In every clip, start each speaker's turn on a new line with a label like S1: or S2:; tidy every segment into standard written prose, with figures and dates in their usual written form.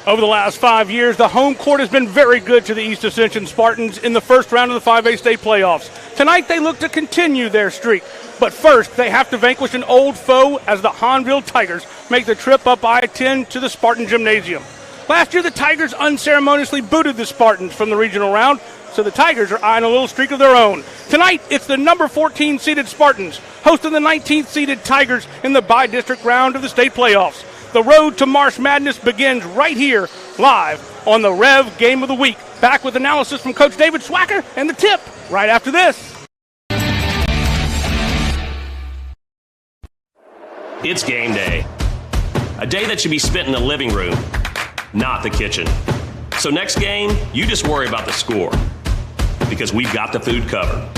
S1: Over the last 5 years, the home court has been very good to the East Ascension Spartans in the first round of the 5A state playoffs. Tonight, they look to continue their streak. But first, they have to vanquish an old foe as the Hahnville Tigers make the trip up I-10 to the Spartan Gymnasium. Last year, the Tigers unceremoniously booted the Spartans from the regional round, so the Tigers are eyeing a little streak of their own. Tonight, it's the number 14-seeded Spartans hosting the 19th-seeded Tigers in the Bidistrict round of the state playoffs. The road to March Madness begins right here, live on the Rev Game of the Week. Back with analysis from Coach David Swacker and the tip right after this.
S2: It's game day. A day that should be spent in the living room, not the kitchen. So next game, you just worry about the score, because we've got the food covered.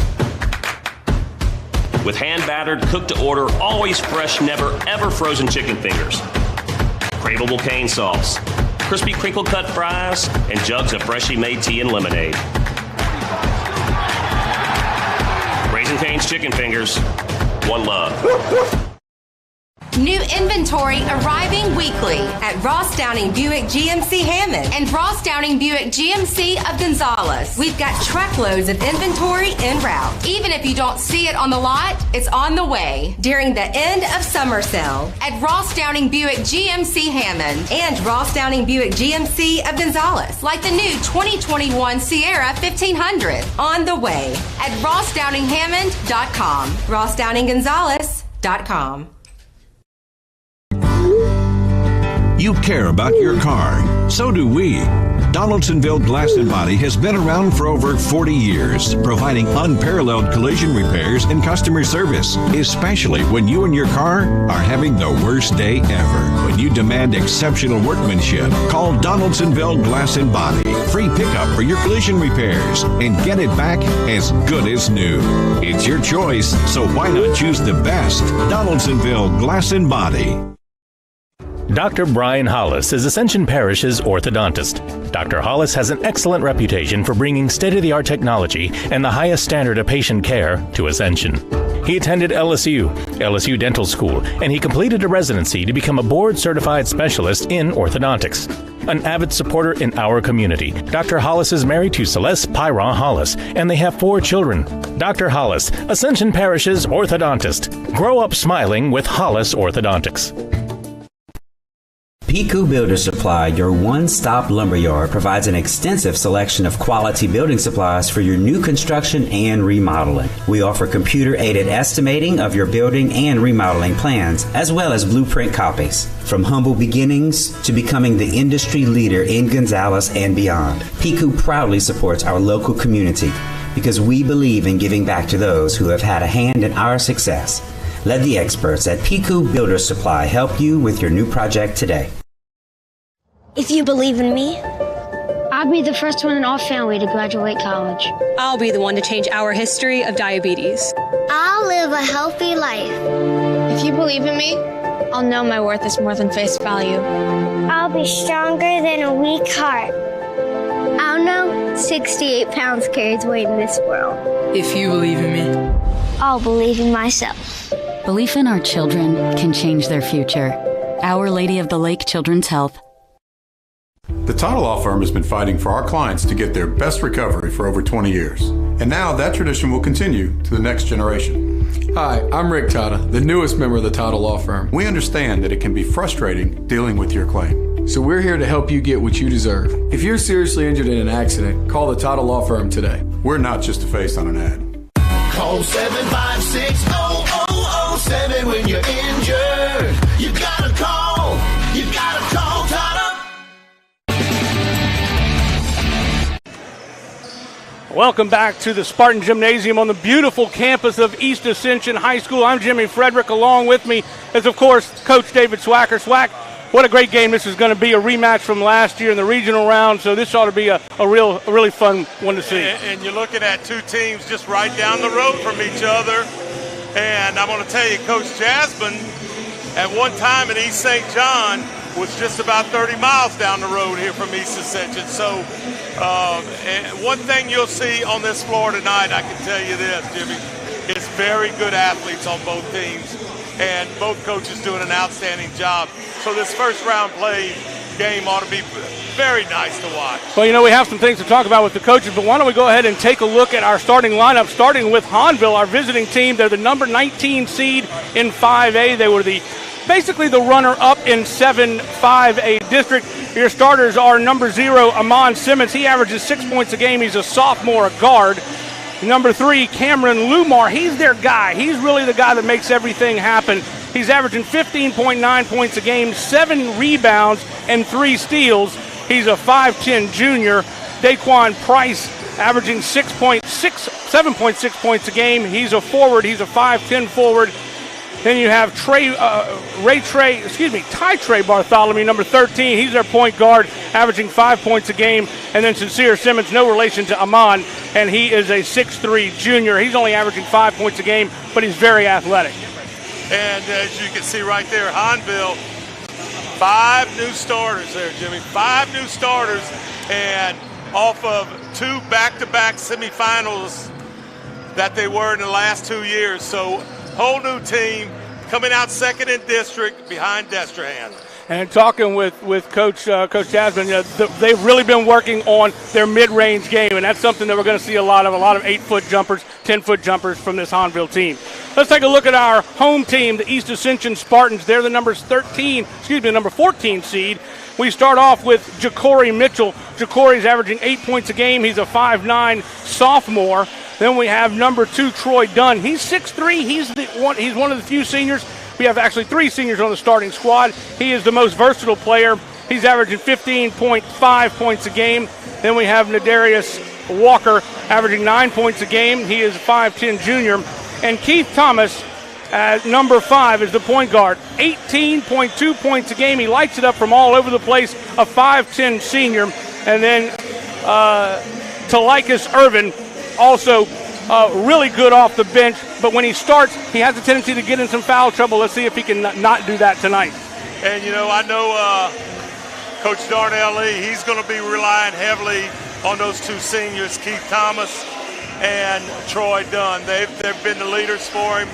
S2: With hand-battered, cooked-to-order, always fresh, never-ever frozen chicken fingers, craveable cane sauce, crispy crinkle-cut fries, and jugs of freshly made tea and lemonade. Raising Cane's Chicken Fingers, one love.
S3: New inventory arriving weekly at Ross Downing Buick GMC Hammond and Ross Downing Buick GMC of Gonzales. We've got truckloads of inventory en route. Even if you don't see it on the lot, it's on the way during the end of summer sale at Ross Downing Buick GMC Hammond and Ross Downing Buick GMC of Gonzales, like the new 2021 Sierra 1500 on the way at rossdowninghammond.com, rossdowninggonzales.com.
S4: You care about your car. So do we. Donaldsonville Glass and Body has been around for over 40 years, providing unparalleled collision repairs and customer service, especially when you and your car are having the worst day ever. When you demand exceptional workmanship, call Donaldsonville Glass and Body. Free pickup for your collision repairs and get it back as good as new. It's your choice, so why not choose the best? Donaldsonville Glass and Body.
S5: Dr. Brian Hollis is Ascension Parish's orthodontist. Dr. Hollis has an excellent reputation for bringing state-of-the-art technology and the highest standard of patient care to Ascension. He attended LSU Dental School, and he completed a residency to become a board-certified specialist in orthodontics. An avid supporter in our community, Dr. Hollis is married to Celeste Pyron Hollis, and they have 4 children. Dr. Hollis, Ascension Parish's orthodontist. Grow up smiling with Hollis Orthodontics.
S6: Piku Builder Supply, your one-stop lumberyard, provides an extensive selection of quality building supplies for your new construction and remodeling. We offer computer-aided estimating of your building and remodeling plans, as well as blueprint copies. From humble beginnings to becoming the industry leader in Gonzales and beyond, Piku proudly supports our local community because we believe in giving back to those who have had a hand in our success. Let the experts at Piku Builder Supply help you with your new project today.
S7: If you believe in me, I'll be the first one in our family to graduate college.
S8: I'll be the one to change our history of diabetes.
S7: I'll live a healthy life.
S9: If you believe in me, I'll know my worth is more than face value.
S7: I'll be stronger than a weak heart. I'll know 68 pounds carries weight in this world.
S10: If you believe in me,
S7: I'll believe in myself.
S11: Belief in our children can change their future. Our Lady of the Lake Children's Health.
S12: The Tata Law Firm has been fighting for our clients to get their best recovery for over 20 years. And now that tradition will continue to the next generation.
S13: Hi, I'm Rick Tata, the newest member of the Tata Law Firm.
S12: We understand that it can be frustrating dealing with your claim.
S13: So we're here to help you get what you deserve. If you're seriously injured in an accident, call the Tata Law Firm today.
S12: We're not just a face on an ad.
S14: Call 756-0007 when you're injured. You gotta call Tata.
S1: Welcome back to the Spartan Gymnasium on the beautiful campus of East Ascension High School. I'm Jimmy Frederick. Along with me is, of course, Coach David Swacker. Swack, what a great game this is going to be, a rematch from last year in the regional round, so this ought to be a really fun one to see.
S15: And you're looking at 2 teams just right down the road from each other. And I'm going to tell you, Coach Jasmine, at one time in East St. John, was just about 30 miles down the road here from East Ascension. So and one thing you'll see on this floor tonight, I can tell you this, Jimmy, is very good athletes on both teams. And both coaches doing an outstanding job. So this first round play game ought to be Very nice to watch.
S1: Well, we have some things to talk about with the coaches, but why don't we go ahead and take a look at our starting lineup, starting with Hahnville, our visiting team. They're the number 19 seed in 5A. They were basically the runner-up in 7-5A district. Your starters are number 0, Amon Simmons. He averages 6 points a game. He's a sophomore, a guard. Number 3, Cameron Lumar. He's their guy. He's really the guy that makes everything happen. He's averaging 15.9 points a game, 7 rebounds, and 3 steals. He's a 5'10 junior. Daquan Price averaging 7.6 points a game. He's a forward. He's a 5'10 forward. Then you have Ty Trey Bartholomew, number 13. He's their point guard, averaging 5 points a game. And then Sincere Simmons, no relation to Amon, and he is a 6'3 junior. He's only averaging 5 points a game, but he's very athletic.
S15: And as you can see right there, Hahnville, 5 new starters there, Jimmy. 5 new starters, and off of 2 back-to-back semifinals that they were in the last 2 years. So whole new team coming out second in district behind Destrehan.
S1: And talking with Coach Jasmine, they've really been working on their mid-range game, and that's something that we're going to see a lot of 8-foot jumpers, 10-foot jumpers from this Hahnville team. Let's take a look at our home team, the East Ascension Spartans. They're the number 14 seed. We start off with Ja'Cory Mitchell. Ja'Cory's averaging 8 points a game. He's a 5'9 sophomore. Then we have number 2, Troy Dunn. He's 6'3". He's one of the few seniors. We have actually 3 seniors on the starting squad. He is the most versatile player. He's averaging 15.5 points a game. Then we have Nadarius Walker averaging 9 points a game. He is a 5'10 junior. And Keith Thomas at number 5 is the point guard. 18.2 points a game. He lights it up from all over the place, a 5'10 senior. And then Talikas Irvin, also really good off the bench. But when he starts, he has a tendency to get in some foul trouble. Let's see if he can not do that tonight.
S15: And, I know Coach Darnell Lee, he's going to be relying heavily on those 2 seniors, Keith Thomas and Troy Dunn. They've been the leaders for him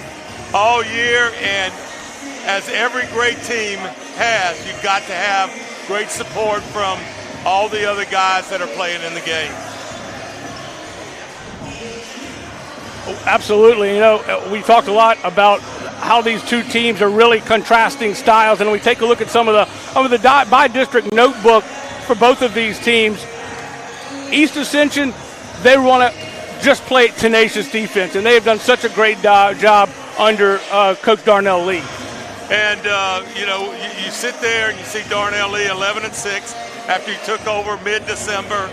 S15: all year, and as every great team has, you've got to have great support from all the other guys that are playing in the game.
S1: Absolutely. We talked a lot about how these 2 teams are really contrasting styles, and we take a look at some of the by-district notebook for both of these teams. East Ascension, they want to just play tenacious defense, and they have done such a great job under Coach Darnell Lee.
S15: And, you sit there and you see Darnell Lee 11-6 after he took over mid-December,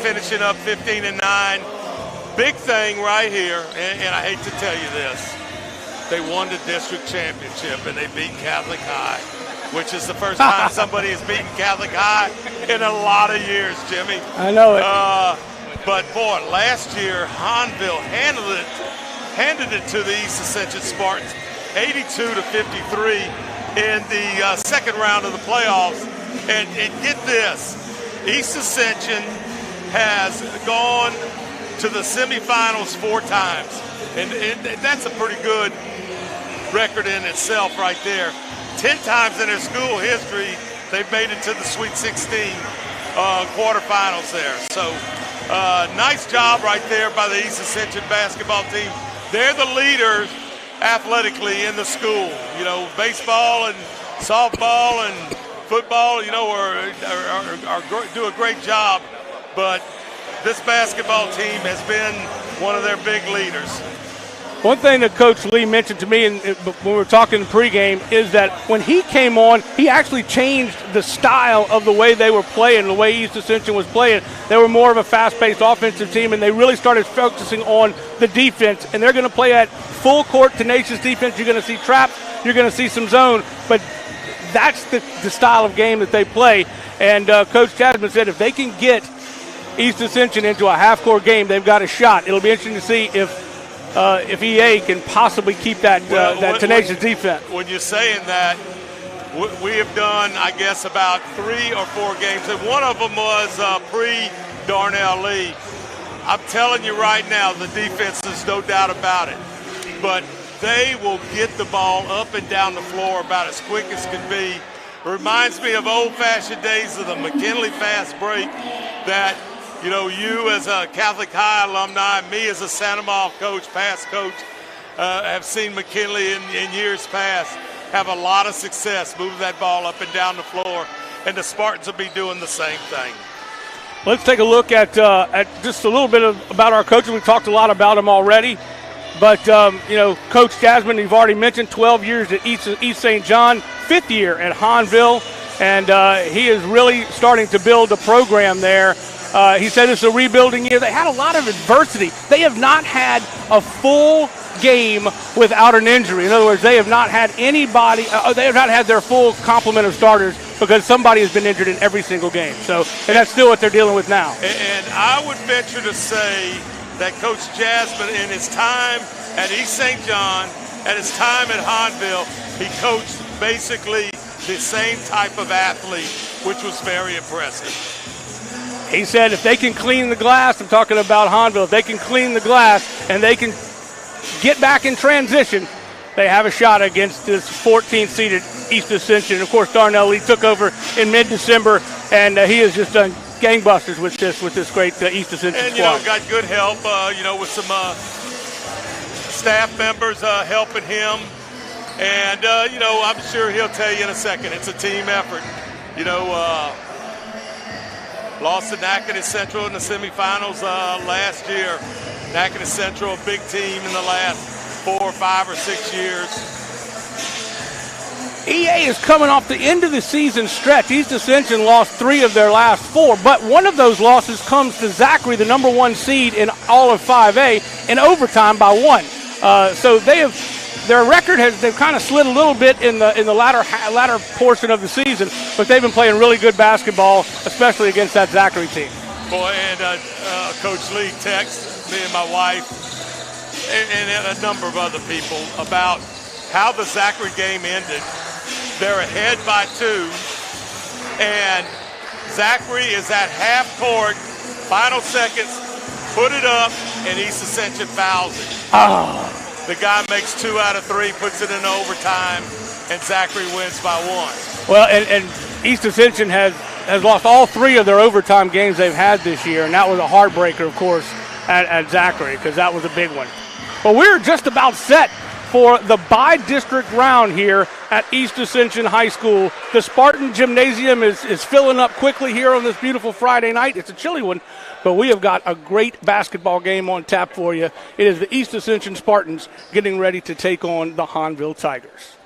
S15: finishing up 15-9. Big thing right here, and I hate to tell you this, they won the district championship and they beat Catholic High, which is the first time somebody has beaten Catholic High in a lot of years, Jimmy.
S1: I know it.
S15: But boy, last year Hahnville handed it to the East Ascension Spartans, 82-53 in the second round of the playoffs. And get this, East Ascension has gone to the semifinals 4 times, and that's a pretty good record in itself right there. 10 times in their school history, they've made it to the Sweet 16 quarterfinals there. So nice job right there by the East Ascension basketball team. They're the leaders athletically in the school. Baseball and softball and football, do a great job, but this basketball team has been one of their big leaders.
S1: One thing that Coach Lee mentioned to me when we were talking pregame is that when he came on, he actually changed the style of the way they were playing, the way East Ascension was playing. They were more of a fast-paced offensive team, and they really started focusing on the defense, and they're going to play at full-court, tenacious defense. You're going to see traps, you're going to see some zone, but that's the style of game that they play. And Coach Jasmine said if they can get East Ascension into a half-court game, they've got a shot. It'll be interesting to see if EA can possibly keep that tenacious defense.
S15: When you're saying that, we have done, I guess, about 3 or 4 games, and one of them was pre-Darnell Lee. I'm telling you right now, the defense is no doubt about it. But they will get the ball up and down the floor about as quick as can be. reminds me of old-fashioned days of the McKinley fast break that, you know, you as a Catholic High alumni, me as a Santa Maria coach, past coach, have seen McKinley in years past have a lot of success moving that ball up and down the floor, and the Spartans will be doing the same thing.
S1: Let's take a look at just a little bit about our coaches. We've talked a lot about them already. But, you know, Coach Jasmine, you've already mentioned 12 years at East St. John, 5th year at Hahnville, and he is really starting to build a program there. He said it's a rebuilding year. They had a lot of adversity. They have not had a full game without an injury. In other words, they have not had anybody, they have not had their full complement of starters because somebody has been injured in every single game. So, and that's still what they're dealing with now.
S15: And I would venture to say that Coach Jasmine, in his time at East St. John, at his time at Hahnville, he coached basically the same type of athlete, which was very impressive.
S1: He said if they can clean the glass, I'm talking about Hahnville, if they can clean the glass and they can get back in transition, they have a shot against this 14th-seeded East Ascension. Of course, Darnell Lee took over in mid-December, and he has just done gangbusters with this great East Ascension
S15: and,
S1: squad.
S15: you know, got good help, you know, with some staff members helping him. And, you know, I'm sure he'll tell you in a second, it's a team effort. You know, lost to Natchitoches Central in the semifinals last year. Natchitoches Central, a big team in the last 4, 5, or 6 years.
S1: EA is coming off the end of the season stretch. East Ascension lost 3 of their last 4, but one of those losses comes to Zachary, the number 1 seed in all of 5A, in overtime by 1. So their record they've kind of slid a little bit in the latter portion of the season, but they've been playing really good basketball, especially against that Zachary team.
S15: Boy, and Coach Lee texted me and my wife and a number of other people about how the Zachary game ended. They're ahead by 2, and Zachary is at half court, final seconds, put it up, and East Ascension fouls it.
S1: Oh.
S15: The guy makes 2 out of 3, puts it in overtime, and Zachary wins by 1.
S1: Well, and East Ascension has lost all 3 of their overtime games they've had this year, and that was a heartbreaker, of course, at Zachary, because that was a big one. But we're just about set for the Bidistrict round here at East Ascension High School. The Spartan Gymnasium is filling up quickly here on this beautiful Friday night. It's a chilly one, but we have got a great basketball game on tap for you. It is the East Ascension Spartans getting ready to take on the Hahnville Tigers.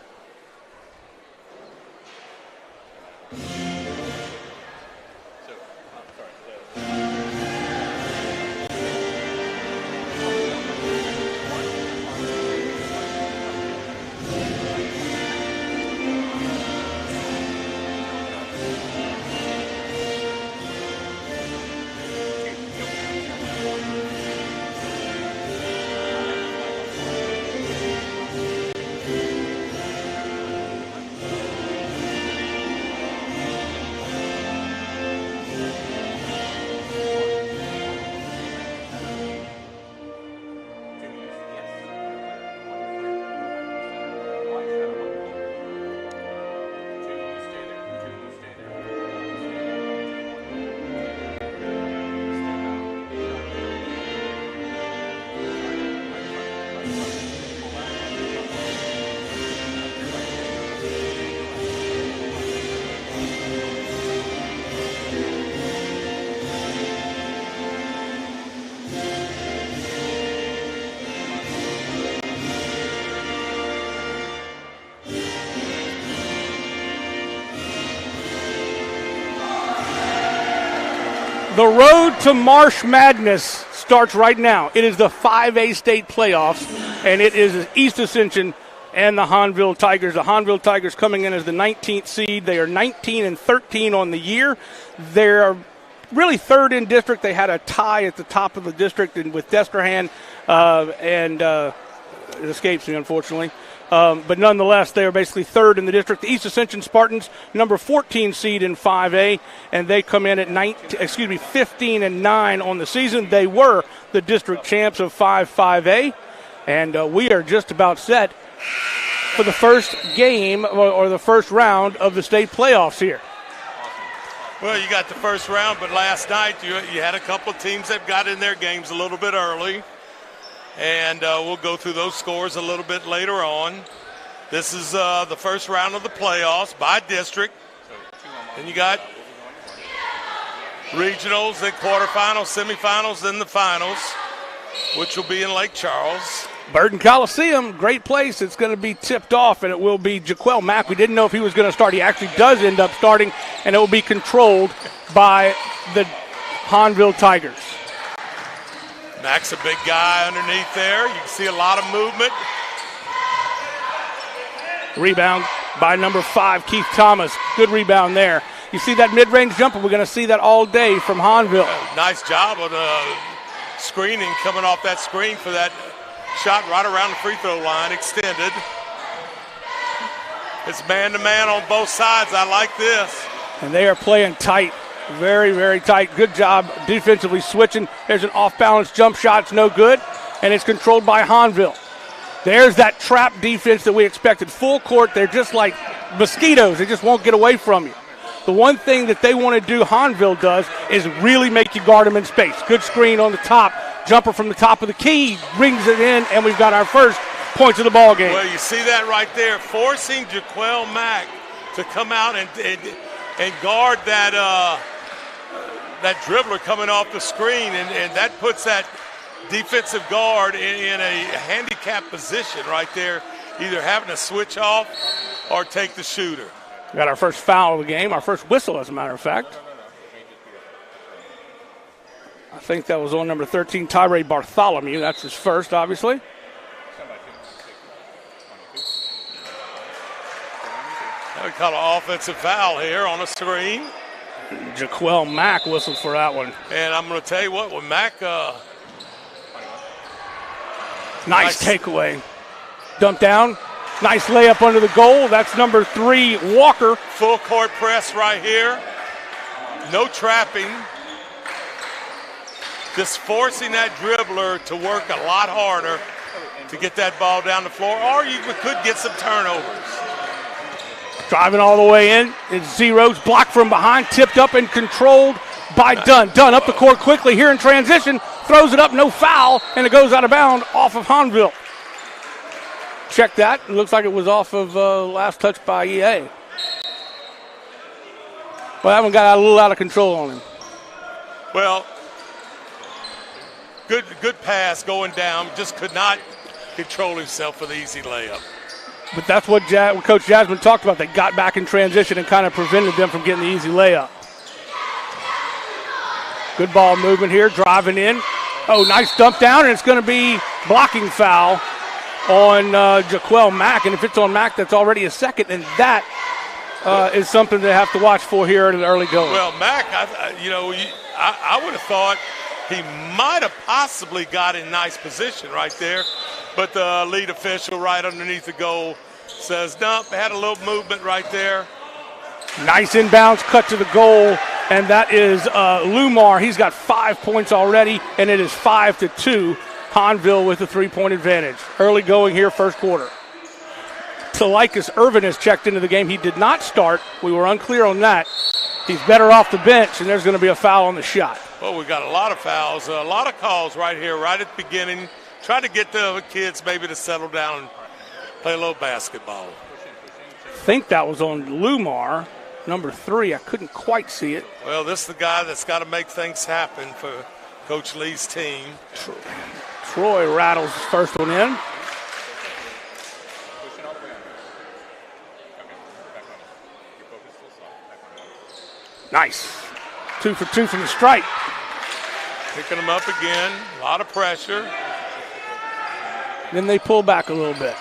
S1: The road to March Madness starts right now. It is the 5A state playoffs, and it is East Ascension and the Hahnville Tigers. The Hahnville Tigers coming in as the 19th seed. They are 19-13 on the year. They're really third in district. They had a tie at the top of the district with Destrehan, and it escapes me, unfortunately. But nonetheless, they are basically third in the district. The East Ascension Spartans, number 14 seed in 5A, and they come in at 15-9 on the season. They were the district champs of 5A, and we are just about set. for the first game or the first round of the state playoffs here.
S15: Well, you got the first round, but last night you had a couple of teams that got in their games a little bit early, and we'll go through those scores a little bit later on. This is the first round of the playoffs by district, and you got regionals, then quarterfinals, semifinals, then the finals, which will be in Lake Charles.
S1: Burton Coliseum, great place. It's going to be tipped off, and it will be Jaquel Mack. We didn't know if he was going to start. He actually does end up starting, and it will be controlled by the Hahnville Tigers.
S15: Mack's a big guy underneath there. You can see a lot of movement.
S1: Rebound by number 5, Keith Thomas. Good rebound there. You see that mid-range jumper. We're going to see that all day from Hahnville.
S15: Nice job of the screening, coming off that screen for that shot right around the free throw line, extended. It's man-to-man on both sides. I like this.
S1: And they are playing tight, very, very tight. Good job defensively switching. There's an off-balance jump shot. It's no good, and it's controlled by Hahnville. There's that trap defense that we expected. Full court, they're just like mosquitoes. They just won't get away from you. The one thing that they want to do, Hahnville does, is really make you guard them in space. Good screen on the top. Jumper from the top of the key, brings it in, and we've got our first points of the ball game.
S15: Well, you see that right there, forcing Jaquel Mack to come out and guard that dribbler coming off the screen, and that puts that defensive guard in a handicapped position right there, either having to switch off or take the shooter.
S1: Got our first foul of the game, our first whistle, as a matter of fact. I think that was on number 13, Tyree Bartholomew. That's his first, obviously.
S15: We call an offensive foul here on a screen.
S1: Jaquel Mack whistled for that one.
S15: And I'm going to tell you what, when Mack...
S1: nice takeaway. Dump down. Nice layup under the goal. That's number 3, Walker.
S15: Full court press right here. No trapping. Just forcing that dribbler to work a lot harder to get that ball down the floor, or you could get some turnovers.
S1: Driving all the way in. It's zeros. Blocked from behind. Tipped up and controlled by Dunn. Dunn up the court quickly here in transition. Throws it up. No foul. And it goes out of bounds off of Hahnville. Check that. It looks like it was off of last touch by EA. Well, that one got a little out of control on him.
S15: Well, good pass going down. Just could not control himself for the easy layup.
S1: But that's what Coach Jasmine talked about. They got back in transition and kind of prevented them from getting the easy layup. Good ball movement here, driving in. Oh, nice dump down, and it's going to be blocking foul on Jaquel Mack. And if it's on Mack, that's already a second, and that is something they have to watch for here in the early going.
S15: Well, Mack, I would have thought he might have possibly got in nice position right there, but the lead official right underneath the goal says, nope, had a little movement right there.
S1: Nice inbounds cut to the goal, and that is Lumar. He's got 5 points already, and it is 5-2. Hahnville with a 3-point advantage. Early going here, first quarter. Talikas Irvin has checked into the game. He did not start. We were unclear on that. He's better off the bench, and there's going to be a foul on the shot.
S15: Well, we've got a lot of fouls, a lot of calls right here, right at the beginning. Try to get the kids maybe to settle down and play a little basketball.
S1: I think that was on Lumar, number 3. I couldn't quite see it.
S15: Well, this is the guy that's got to make things happen for Coach Lee's team.
S1: Troy rattles his first one in. Nice. 2 for 2 from the stripe.
S15: Picking them up again. A lot of pressure.
S1: Then they pull back a little bit.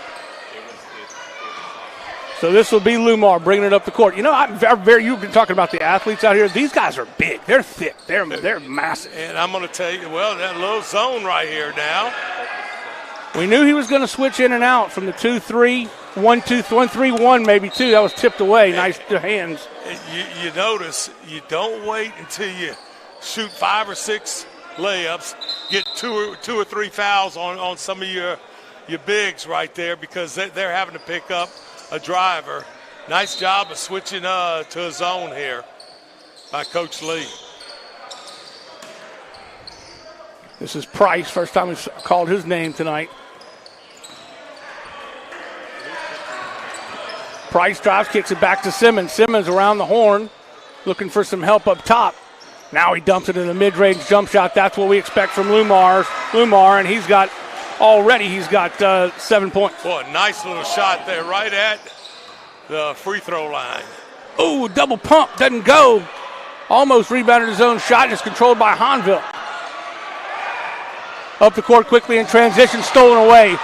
S1: So this will be Lumar bringing it up the court. You know, you've been talking about the athletes out here. These guys are big. They're thick. They're massive.
S15: And I'm going to tell you, well, that little zone right here now.
S1: We knew he was going to switch in and out from the 2-3, 1-2, 1-3-1, maybe 2. That was tipped away. Nice hands.
S15: You notice you don't wait until you shoot 5 or 6 layups, get two or three fouls on some of your your bigs right there because they're having to pick up a driver. Nice job of switching to a zone here by Coach Lee.
S1: This is Price, first time we've called his name tonight. Price drives, kicks it back to Simmons. Simmons around the horn, looking for some help up top. Now he dumps it in the mid-range jump shot. That's what we expect from Lumar, and he's got 7 points.
S15: Boy, nice little shot there right at the free throw line.
S1: Ooh, double pump, doesn't go. Almost rebounded his own shot, just controlled by Hahnville. Up the court quickly in transition, stolen away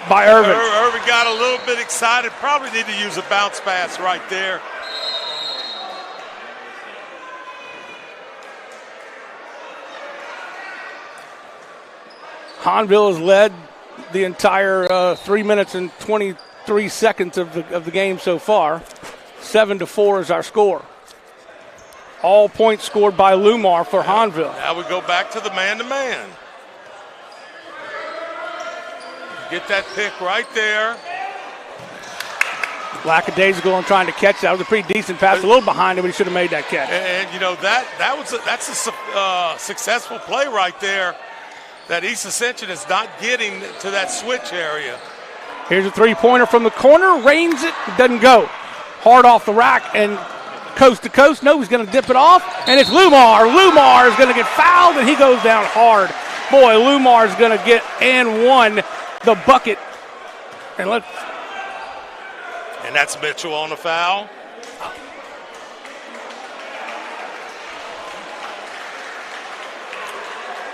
S1: by Irvin.
S15: Irvin got a little bit excited, probably need to use a bounce pass right there.
S1: Hahnville has led the entire 3 minutes and 23 seconds of the game so far. 7-4 is our score. All points scored by Lumar for Hahnville.
S15: Now we go back to the man-to-man. Get that pick right there.
S1: Lackadaisical on trying to catch that. It was a pretty decent pass. A little behind him, but he should have made that catch.
S15: And you know, that's a successful play right there that East Ascension is not getting to that switch area.
S1: Here's a three-pointer from the corner. Rains it. Doesn't go. Hard off the rack and coast to coast. No, he's going to dip it off, and it's Lumar. Lumar is going to get fouled, and he goes down hard. Boy, Lumar is going to get and one the bucket. And
S15: that's Mitchell on the foul.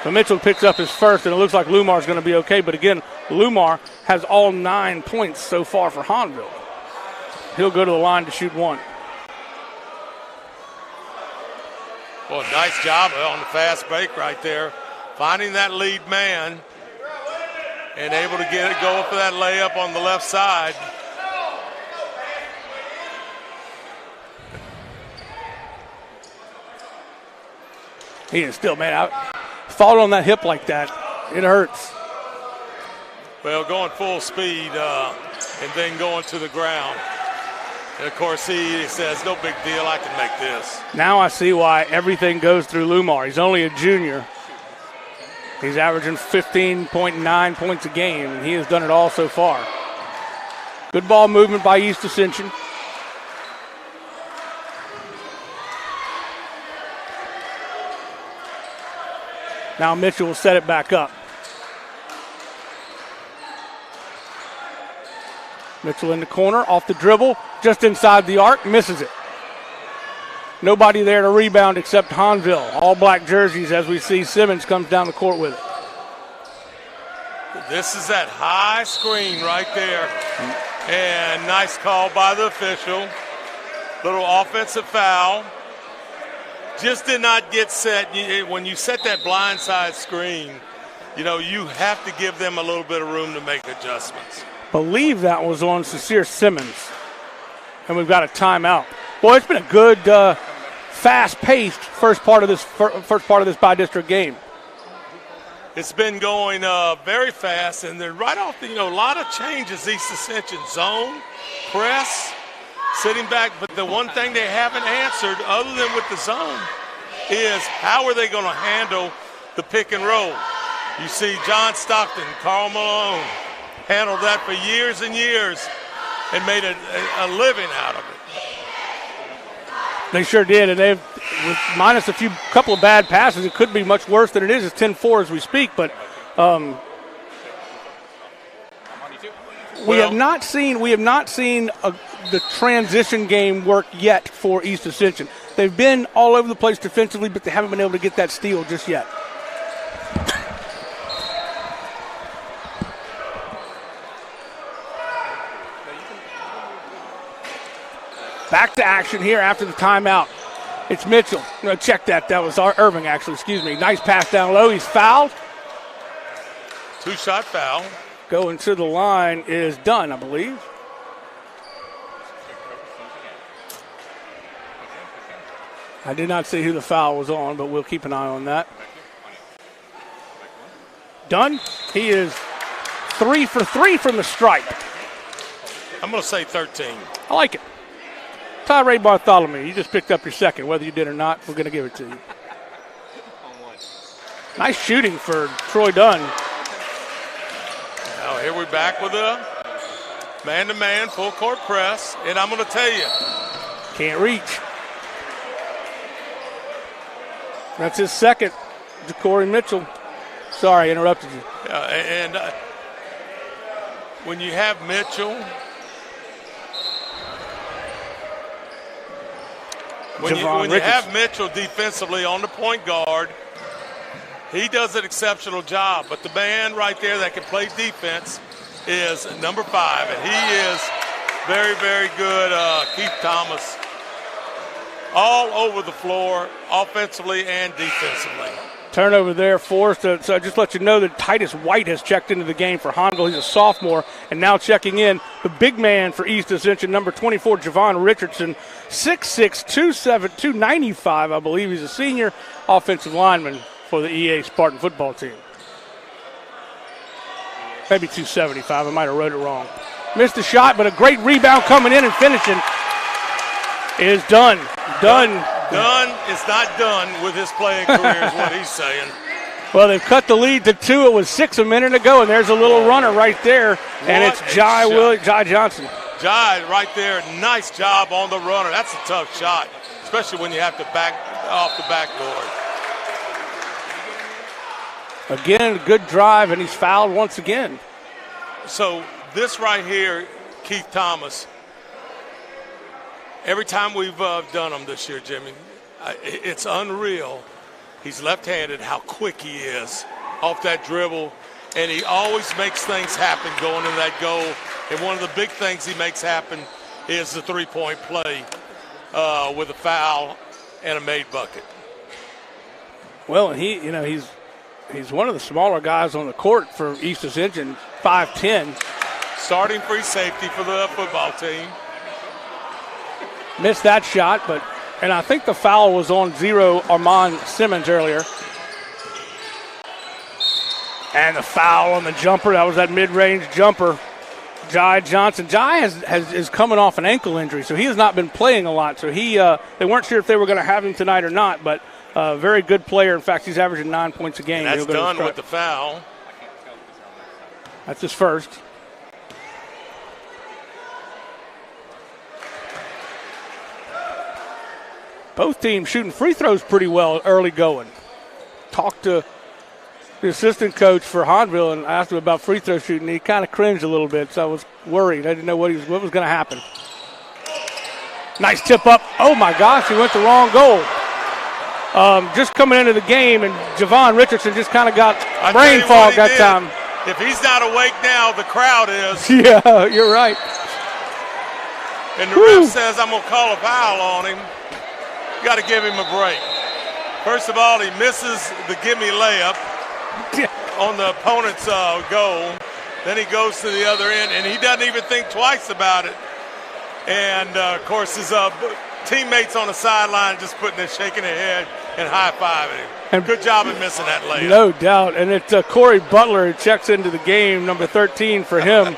S1: So Mitchell picks up his first, and it looks like Lumar is going to be okay. But again, Lumar has all 9 points so far for Hahnville. He'll go to the line to shoot one.
S15: Well, nice job on the fast break right there. Finding that lead man and able to get it going for that layup on the left side.
S1: He is still, man, fall on that hip like that, it hurts.
S15: Well, going full speed and then going to the ground. And, of course, he says, no big deal, I can make this.
S1: Now I see why everything goes through Lumar. He's only a junior. He's averaging 15.9 points a game, and he has done it all so far. Good ball movement by East Ascension. Now Mitchell will set it back up. Mitchell in the corner, off the dribble, just inside the arc, misses it. Nobody there to rebound except Hahnville. All black jerseys as we see Simmons comes down the court with it.
S15: This is that high screen right there. And nice call by the official. Little offensive foul. Just did not get set. When you set that blindside screen, you know, you have to give them a little bit of room to make adjustments.
S1: Believe that was on Sincere Simmons. And we've got a timeout. Boy, it's been a good, fast-paced first part of this Bidistrict game.
S15: It's been going very fast, and they're right off a lot of changes. East Ascension zone, press, sitting back. But the one thing they haven't answered, other than with the zone, is how are they going to handle the pick and roll? You see John Stockton, Carl Malone handled that for years and years and made a living out of it.
S1: They sure did, and they've, with minus a couple of bad passes, it could be much worse than it is. It's 10-4 as we speak, but we have not seen the transition game work yet for East Ascension. They've been all over the place defensively, but they haven't been able to get that steal just yet. Back to action here after the timeout. It's Mitchell. No, check that. That was Irving, actually. Excuse me. Nice pass down low. He's fouled.
S15: Two-shot foul.
S1: Going to the line is Dunn, I believe. I did not see who the foul was on, but we'll keep an eye on that. Dunn, he is 3 for 3 from the stripe.
S15: I'm going to say 13.
S1: I like it. Tyree Bartholomew, you just picked up your second. Whether you did or not, we're going to give it to you. Nice shooting for Troy Dunn.
S15: Now here we're back with a man-to-man full court press, and I'm going to tell you.
S1: Can't reach. That's his second, Ja'Cory Mitchell. Sorry, I interrupted you.
S15: And when you have Mitchell, when you have Mitchell defensively on the point guard, he does an exceptional job. But the man right there that can play defense is number 5, and he is very, very good. Keith Thomas, all over the floor, offensively and defensively.
S1: Turnover there forced. So just let you know that Titus White has checked into the game for Hahnville. He's a sophomore, and now checking in the big man for East Ascension, number 24, Javon Richardson, 6'6", 295, I believe. He's a senior offensive lineman for the EA Spartan football team. Maybe 275. I might have wrote it wrong. Missed the shot, but a great rebound coming in and finishing is Dunn.
S15: Dunn is not done with his playing career is what he's saying.
S1: Well, they've cut the lead to 2. It was 6 a minute ago, and there's a little runner right there, and it's Jai Johnson.
S15: Jai right there, nice job on the runner. That's a tough shot, especially when you have to back off the backboard.
S1: Again, good drive, and he's fouled once again.
S15: So this right here, Keith Thomas, every time we've done him this year, Jimmy, it's unreal. He's left-handed, how quick he is off that dribble, and he always makes things happen going into that goal. And one of the big things he makes happen is the three-point play with a foul and a made bucket.
S1: Well, he's one of the smaller guys on the court for East Ascension, 5'10".
S15: Starting free safety for the football team.
S1: Missed that shot, and I think the foul was on 0 Armand Simmons earlier. And the foul on the jumper, that was that mid-range jumper. Jai Johnson. Jai is coming off an ankle injury, so he has not been playing a lot. So they weren't sure if they were going to have him tonight or not, but very good player. In fact, he's averaging 9 points a game.
S15: And that's done with the foul.
S1: That's his first. Both teams shooting free throws pretty well early going. Talked to the assistant coach for Hahnville and asked him about free throw shooting. He kind of cringed a little bit, so I was worried. I didn't know what was going to happen. Nice tip up. Oh, my gosh, he went the wrong goal. Just coming into the game, and Javon Richardson just kind of got brain fog that time.
S15: If he's not awake now, the crowd is.
S1: Yeah, you're right.
S15: And the ref says, I'm going to call a foul on him. You got to give him a break. First of all, he misses the gimme layup on the opponent's goal. Then he goes to the other end, and he doesn't even think twice about it. And, of course, his teammates on the sideline just shaking their head and high-fiving him. And good job in missing that layup.
S1: No doubt. And it's Corey Butler who checks into the game, number 13 for him.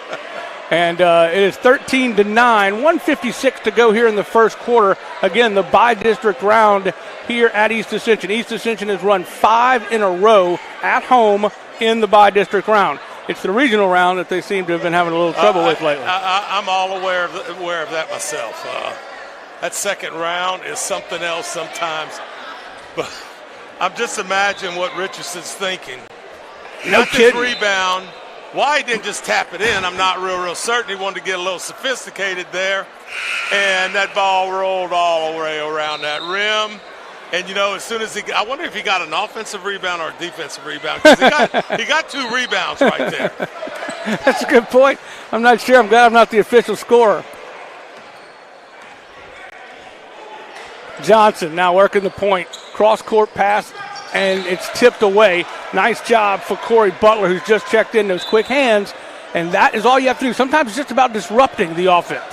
S1: And it is 13-9, 1:56 to go here in the first quarter. Again, the Bidistrict round here at East Ascension. East Ascension has run 5 in a row at home in the Bidistrict round. It's the regional round that they seem to have been having a little trouble with lately.
S15: I'm all aware of that myself. That second round is something else sometimes. But I'm just imagining what Richardson's thinking.
S1: No kidding.
S15: This rebound. Why he didn't just tap it in, I'm not real certain. He wanted to get a little sophisticated there. And that ball rolled all the way around that rim. And, as soon as I wonder if he got an offensive rebound or a defensive rebound. Because he got 2 rebounds right there.
S1: That's a good point. I'm not sure. I'm glad I'm not the official scorer. Johnson now working the point. Cross-court pass, and it's tipped away. Nice job for Corey Butler, who's just checked in. Those quick hands, and that is all you have to do. Sometimes it's just about disrupting the offense.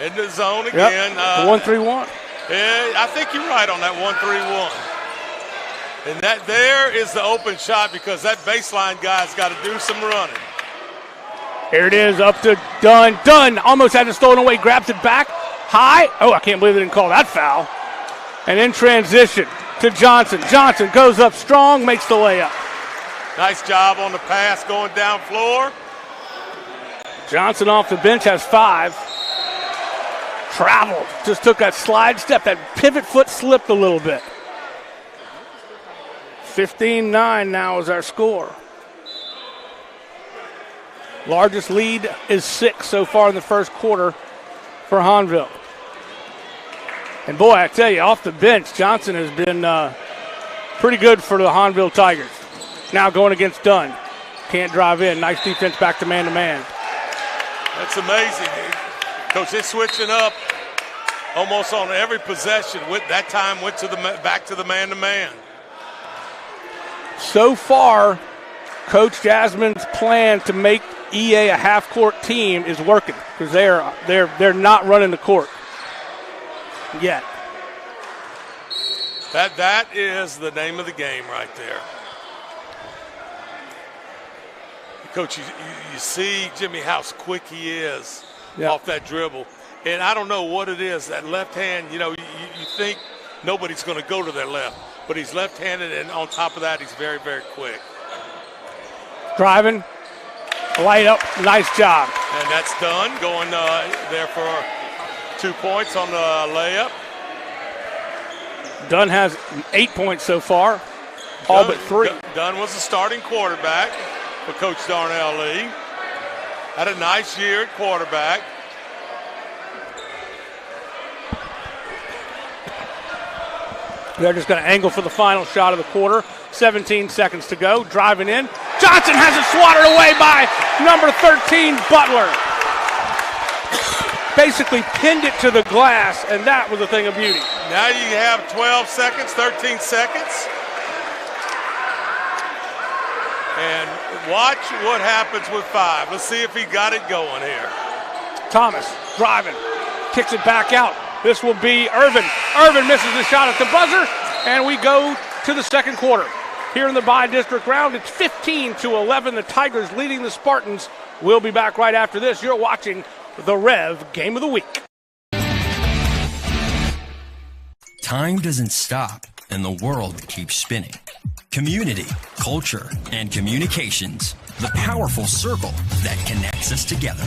S15: In the zone again.
S1: The 1-3-1.
S15: Yeah, I think you're right on that 1-3-1. And that there is the open shot because that baseline guy's got to do some running.
S1: Here it is, up to Dunn. Dunn almost had it stolen away, grabs it back. High. Oh, I can't believe they didn't call that foul. And in transition to Johnson. Johnson goes up strong, makes the layup.
S15: Nice job on the pass going down floor.
S1: Johnson off the bench has 5. Traveled. Just took that slide step. That pivot foot slipped a little bit. 15-9 now is our score. Largest lead is 6 so far in the first quarter for Hahnville. And boy, I tell you, off the bench, Johnson has been pretty good for the Hahnville Tigers. Now going against Dunn. Can't drive in. Nice defense back to man-to-man.
S15: That's amazing. Coach, they're switching up almost on every possession. With that time, went to the back to the man-to-man.
S1: So far, Coach Jasmine's plan to make EA a half-court team is working because they're not running the court yet.
S15: That is the name of the game right there. Coach, you see, Jimmy, how quick he is off that dribble. And I don't know what it is, that left hand, you think nobody's going to go to their left. But he's left-handed, and on top of that, he's very, very quick.
S1: Driving, light up, nice job.
S15: And that's done, going there for 2 points on the layup.
S1: Dunn has 8 points so far, all but 3.
S15: Dunn was the starting quarterback for Coach Darnell Lee. Had a nice year at quarterback.
S1: They're just going to angle for the final shot of the quarter. 17 seconds to go. Driving in. Johnson has it swatted away by number 13, Butler. Basically pinned it to the glass, and that was a thing of beauty.
S15: Now you have 12 seconds, 13 seconds. And watch what happens with 5. Let's see if he got it going here.
S1: Thomas driving. Kicks it back out. This will be Irvin. Irvin misses the shot at the buzzer, and we go to the second quarter. Here in the Bidistrict round, it's 15-11. The Tigers leading the Spartans. We'll be back right after this. You're watching the Rev Game of the Week.
S10: Time doesn't stop, and the world keeps spinning. Community, culture, and communications, the powerful circle that connects us together.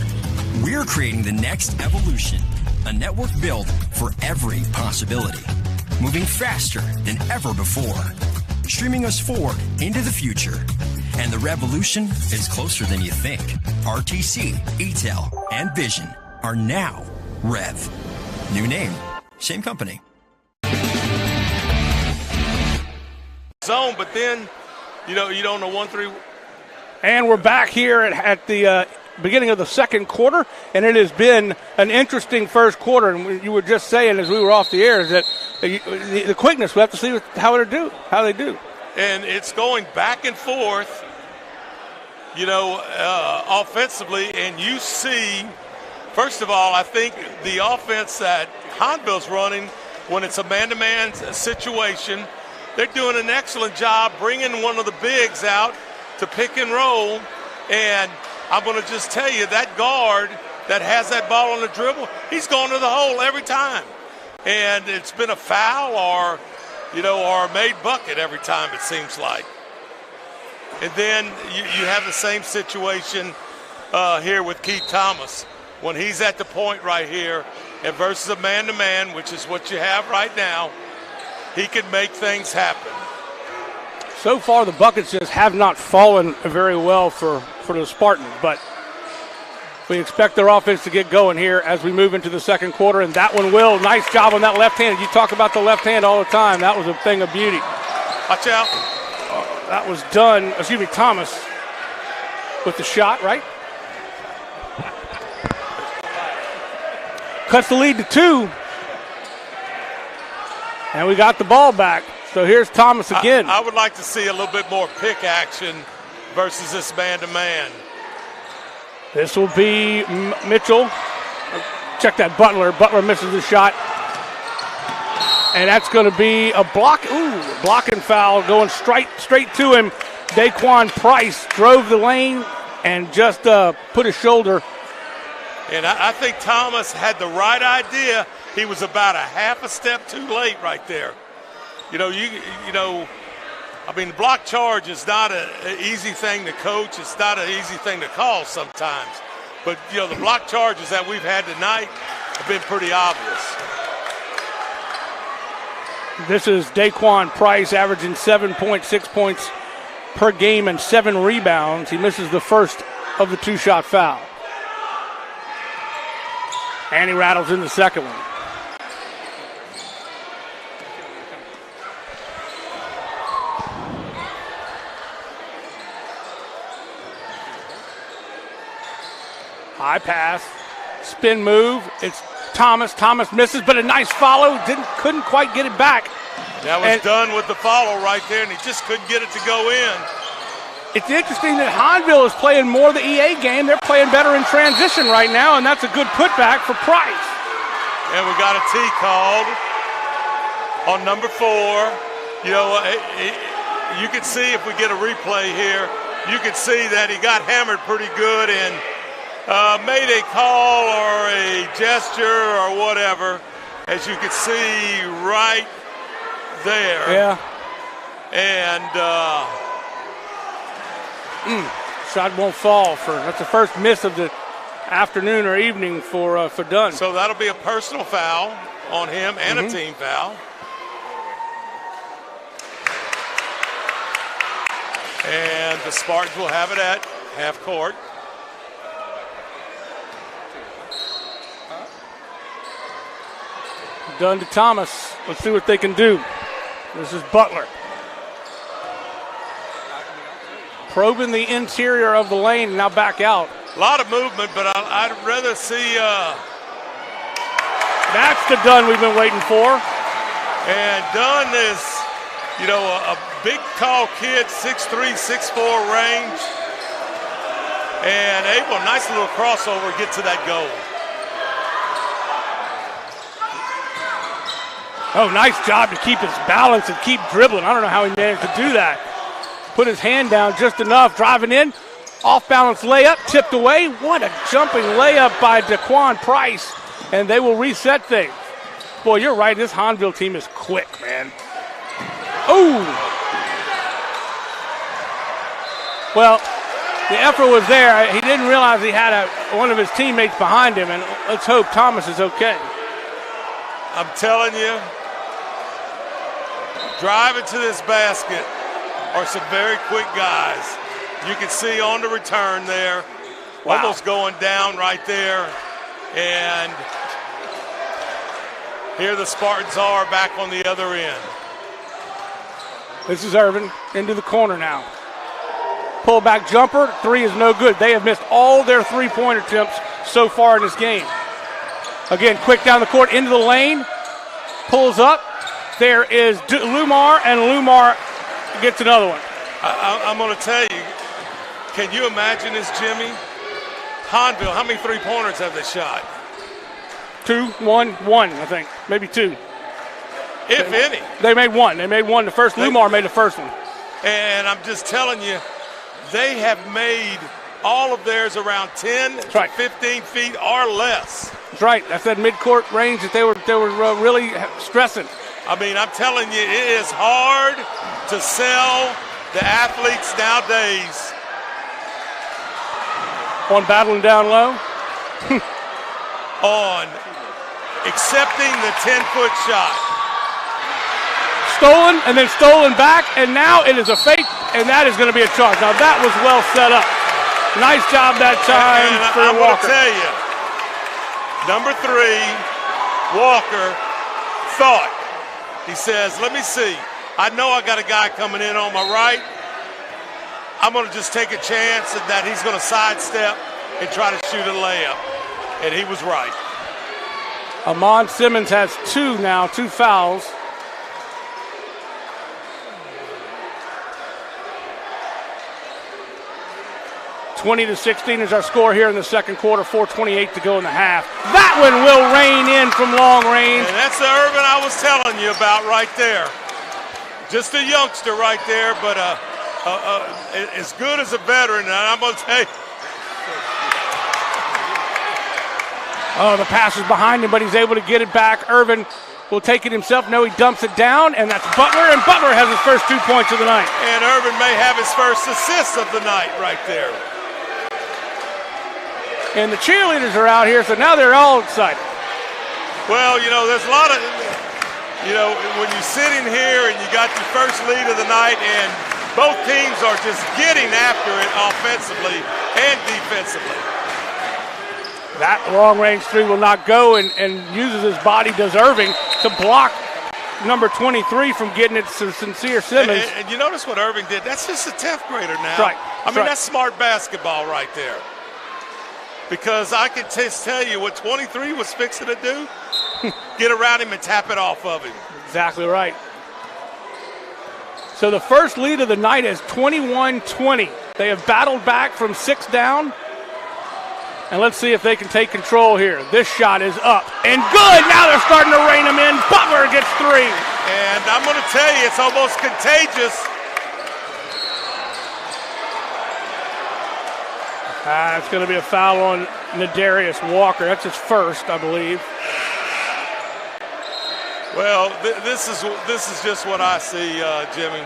S10: We're creating the next evolution, a network built for every possibility, moving faster than ever before, streaming us forward into the future. And the revolution is closer than you think. RTC, ETEL, and Vision are now Rev. New name, same company.
S15: Zone, but then, you don't know 1-3.
S1: And we're back here at the beginning of the second quarter, and it has been an interesting first quarter. And you were just saying as we were off the air is that the quickness, we have to see how they do.
S15: And it's going back and forth, offensively. And you see, first of all, I think the offense that Hahnville's running, when it's a man-to-man situation, they're doing an excellent job bringing one of the bigs out to pick and roll. And I'm going to just tell you, that guard that has that ball on the dribble, he's going to the hole every time. And it's been a foul or a made bucket every time, it seems like. And then you have the same situation here with Keith Thomas. When he's at the point right here and versus a man-to-man, which is what you have right now, he can make things happen.
S1: So far, the buckets just have not fallen very well for the Spartans, but we expect their offense to get going here as we move into the second quarter, and that one will. Nice job on that left hand. You talk about the left hand all the time. That was a thing of beauty.
S15: Watch out.
S1: That was Thomas with the shot, right? Cuts the lead to 2. And we got the ball back. So here's Thomas again.
S15: I would like to see a little bit more pick action versus this man-to-man.
S1: This will be Mitchell. Check that Butler. Butler misses the shot. And that's going to be a blocking foul going straight to him. Daquan Price drove the lane and just put his shoulder.
S15: And I think Thomas had the right idea. He was about a half a step too late right there. The block charge is not an easy thing to coach. It's not an easy thing to call sometimes. But, the block charges that we've had tonight have been pretty obvious.
S1: This is Daquan Price averaging 7.6 points per game and 7 rebounds. He misses the first of the 2-shot foul. And he rattles in the second one. High pass, spin move. It's Thomas. Thomas misses, but a nice follow. Couldn't quite get it back.
S15: That was done with the follow right there, and he just couldn't get it to go in.
S1: It's interesting that Hahnville is playing more of the EA game. They're playing better in transition right now, and that's a good putback for Price.
S15: And we got a T called on number 4. You can see if we get a replay here, you can see that he got hammered pretty good and made a call or a gesture or whatever, as you can see right there.
S1: Yeah.
S15: And
S1: shot won't fall. That's the first miss of the afternoon or evening for Dunn.
S15: So that'll be a personal foul on him and a team foul. And the Spartans will have it at half court.
S1: Dunn to Thomas. Let's see what they can do. This is Butler. Probing the interior of the lane and now back out.
S15: A lot of movement, but I'd rather see.
S1: That's the Dunn we've been waiting for.
S15: And Dunn is, a big, tall kid, 6'3", 6'4" range. And able, nice little crossover, get to that goal.
S1: Oh, nice job to keep his balance and keep dribbling. I don't know how he managed to do that. Put his hand down just enough, driving in. Off-balance layup, tipped away. What a jumping layup by Daquan Price. And they will reset things. Boy, you're right. This Hahnville team is quick, man. Oh! Well, the effort was there. He didn't realize he had one of his teammates behind him, and let's hope Thomas is okay.
S15: I'm telling you, driving to this basket are some very quick guys. You can see on the return there, almost going down right there. And here the Spartans are back on the other end.
S1: This is Irvin into the corner now. Pull back jumper, 3 is no good. They have missed all their three-point attempts so far in this game. Again, quick down the court, into the lane, pulls up. There is Lumar, and Lumar gets another one.
S15: I'm going to tell you, can you imagine this, Jimmy? Hahnville, how many three-pointers have they shot?
S1: 2, 1, 1, I think. Maybe 2.
S15: If any.
S1: They made one. They made one. The first, Lumar made the first one.
S15: And I'm just telling you, they have made all of theirs around 10 to 15 feet or less.
S1: That's right. That's that midcourt range that they were really stressing.
S15: I mean, I'm telling you, it is hard to sell the athletes nowadays.
S1: On battling down low?
S15: On accepting the 10-foot shot.
S1: Stolen and then stolen back, and now it is a fake, and that is going to be a charge. Now that was well set up. Nice job that time for
S15: I'm
S1: Walker.
S15: I'm going to tell you, number 3, Walker, thought. He says, let me see. I know I got a guy coming in on my right. I'm going to just take a chance that he's going to sidestep and try to shoot a layup. And he was right.
S1: Amon Simmons has 2 fouls. (20-16) is our score here in the second quarter. 4:28 to go in the half. That one will rain in from long range.
S15: And that's the Irvin I was telling you about right there. Just a youngster right there, but as good as a veteran. And I'm going to tell you,
S1: Oh, the pass is behind him, but he's able to get it back. Irvin will take it himself. No, he dumps it down, and that's Butler, and Butler has his first 2 points of the night.
S15: And Irvin may have his first assist of the night right there.
S1: And the cheerleaders are out here, so now they're all excited.
S15: Well, there's a lot of, when you're sitting here and you got your first lead of the night and both teams are just getting after it offensively and defensively.
S1: That long-range three will not go, and uses his body, does Irving, to block number 23 from getting it to Sincere Simmons.
S15: And you notice what Irving did? That's just a 10th grader now.
S1: That's right.
S15: That's smart basketball right there. Because I can just tell you what 23 was fixing to do. Get around him and tap it off of him.
S1: Exactly right. So the first lead of the night is 21-20. They have battled back from 6 down. And let's see if they can take control here. This shot is up and good. Now they're starting to rein them in. Butler gets 3.
S15: And I'm going to tell you, it's almost contagious.
S1: It's going to be a foul on Nadarius Walker. That's his first, I believe.
S15: Well, this is just what I see, Jimmy.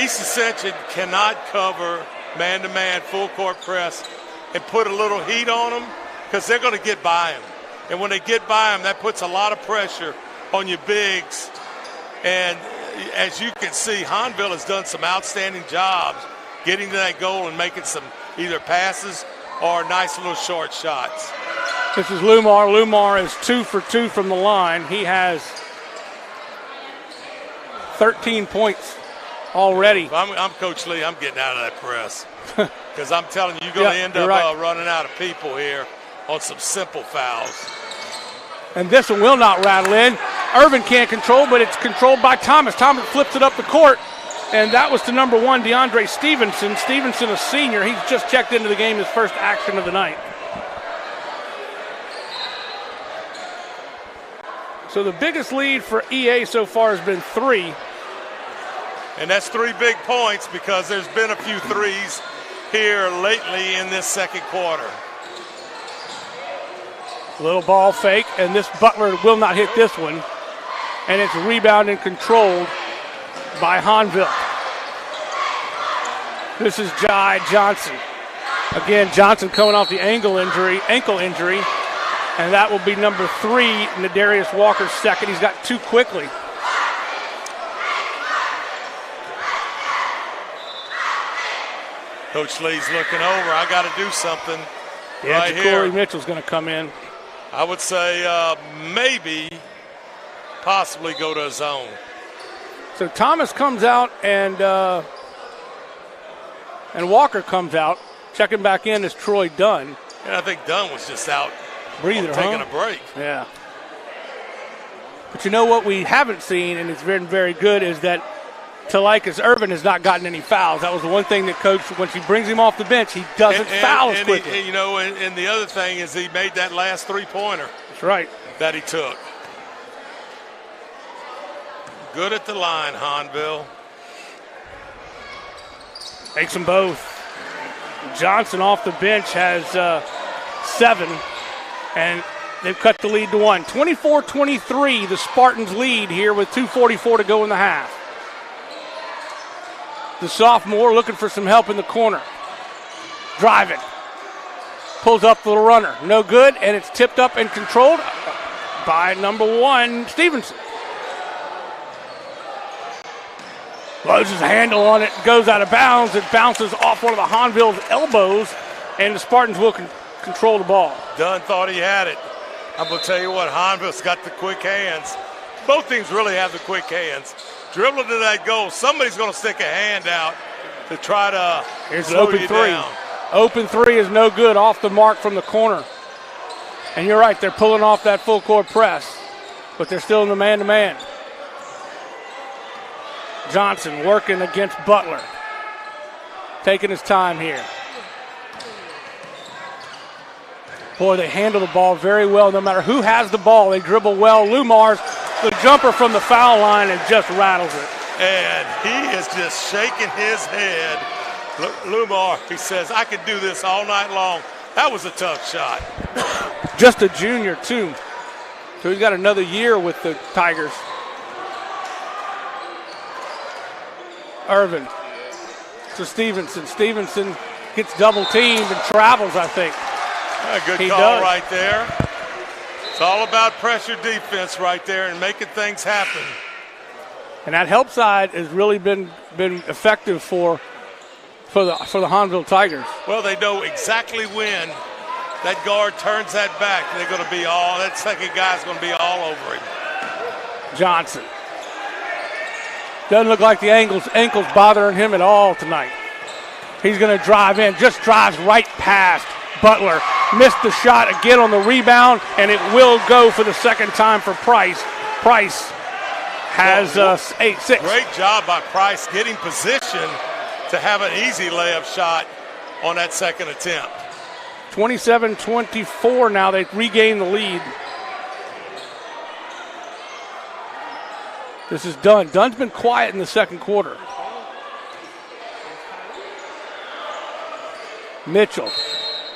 S15: East Ascension cannot cover man-to-man, full-court press, and put a little heat on them because they're going to get by them. And when they get by them, that puts a lot of pressure on your bigs. And as you can see, Hahnville has done some outstanding jobs getting to that goal and making some either passes or nice little short shots.
S1: This is Lumar. Lumar is 2 for 2 from the line. He has 13 points already.
S15: I'm Coach Lee. I'm getting out of that press because I'm telling you, you're going to end up running out of people here on some simple fouls.
S1: And this one will not rattle in. Irvin can't control, but it's controlled by Thomas. Thomas flips it up the court, and that was to number 1, DeAndre Stevenson. Stevenson, a senior. He's just checked into the game, his first action of the night. So the biggest lead for EA so far has been 3.
S15: And that's 3 big points because there's been a few threes here lately in this second quarter.
S1: Little ball fake, and this Butler will not hit this one. And it's rebounded and controlled by Hahnville. This is Jai Johnson. Again, Johnson coming off the ankle injury, and that will be number 3, Nadarius Walker's second. He's got 2 quickly.
S15: Coach Lee's looking over. I got to do something
S1: right here. Corey Mitchell's going to come in.
S15: I would say maybe, possibly go to a zone.
S1: So Thomas comes out and Walker comes out. Checking back in is Troy Dunn.
S15: And I think Dunn was just out
S1: breathing,
S15: taking a break.
S1: Yeah. But you know what we haven't seen, and it's very, very good, is that Talikas Irvin has not gotten any fouls. That was the one thing that Coach, when she brings him off the bench, he doesn't foul as quickly.
S15: And the other thing is he made that last 3-pointer.
S1: That's right.
S15: That he took. Good at the line, Hahnville.
S1: Takes them both. Johnson off the bench has 7, and they've cut the lead to 1. 24-23, the Spartans lead here with 2:44 to go in the half. The sophomore looking for some help in the corner. Driving. Pulls up the runner. No good, and it's tipped up and controlled by number 1, Stevenson. Loses a handle on it, goes out of bounds. It bounces off one of the Hahnville's elbows, and the Spartans will control the ball.
S15: Dunn thought he had it. I'm going to tell you what, Hahnville's got the quick hands. Both teams really have the quick hands. Dribbling to that goal, somebody's going to stick a hand out to try to
S1: Here's
S15: slow
S1: an open
S15: you
S1: 3.
S15: down.
S1: Open 3 is no good, off the mark from the corner. And you're right, they're pulling off that full court press, but they're still in the man-to-man. Johnson working against Butler. Taking his time here. Boy, they handle the ball very well. No matter who has the ball, they dribble well. Lumar's the jumper from the foul line and just rattles it.
S15: And he is just shaking his head Lumar, he says, I could do this all night long. That was a tough shot.
S1: Just a junior, too. So he's got another year with the Tigers. Irvin to Stevenson. Stevenson gets double teamed and travels, I think.
S15: Good call right there. It's all about pressure defense right there and making things happen.
S1: And that help side has really been effective for the Hahnville Tigers.
S15: Well, they know exactly when that guard turns that back. They're going to be that second guy's going to be all over him.
S1: Johnson. Doesn't look like the ankle's bothering him at all tonight. He's going to drive in, just drives right past Butler. Missed the shot again on the rebound, and it will go for the second time for Price. Price has 8-6.
S15: Great job by Price getting position to have an easy layup shot on that second attempt.
S1: 27-24 now. They regain the lead. This is Dunn. Dunn's been quiet in the second quarter. Mitchell.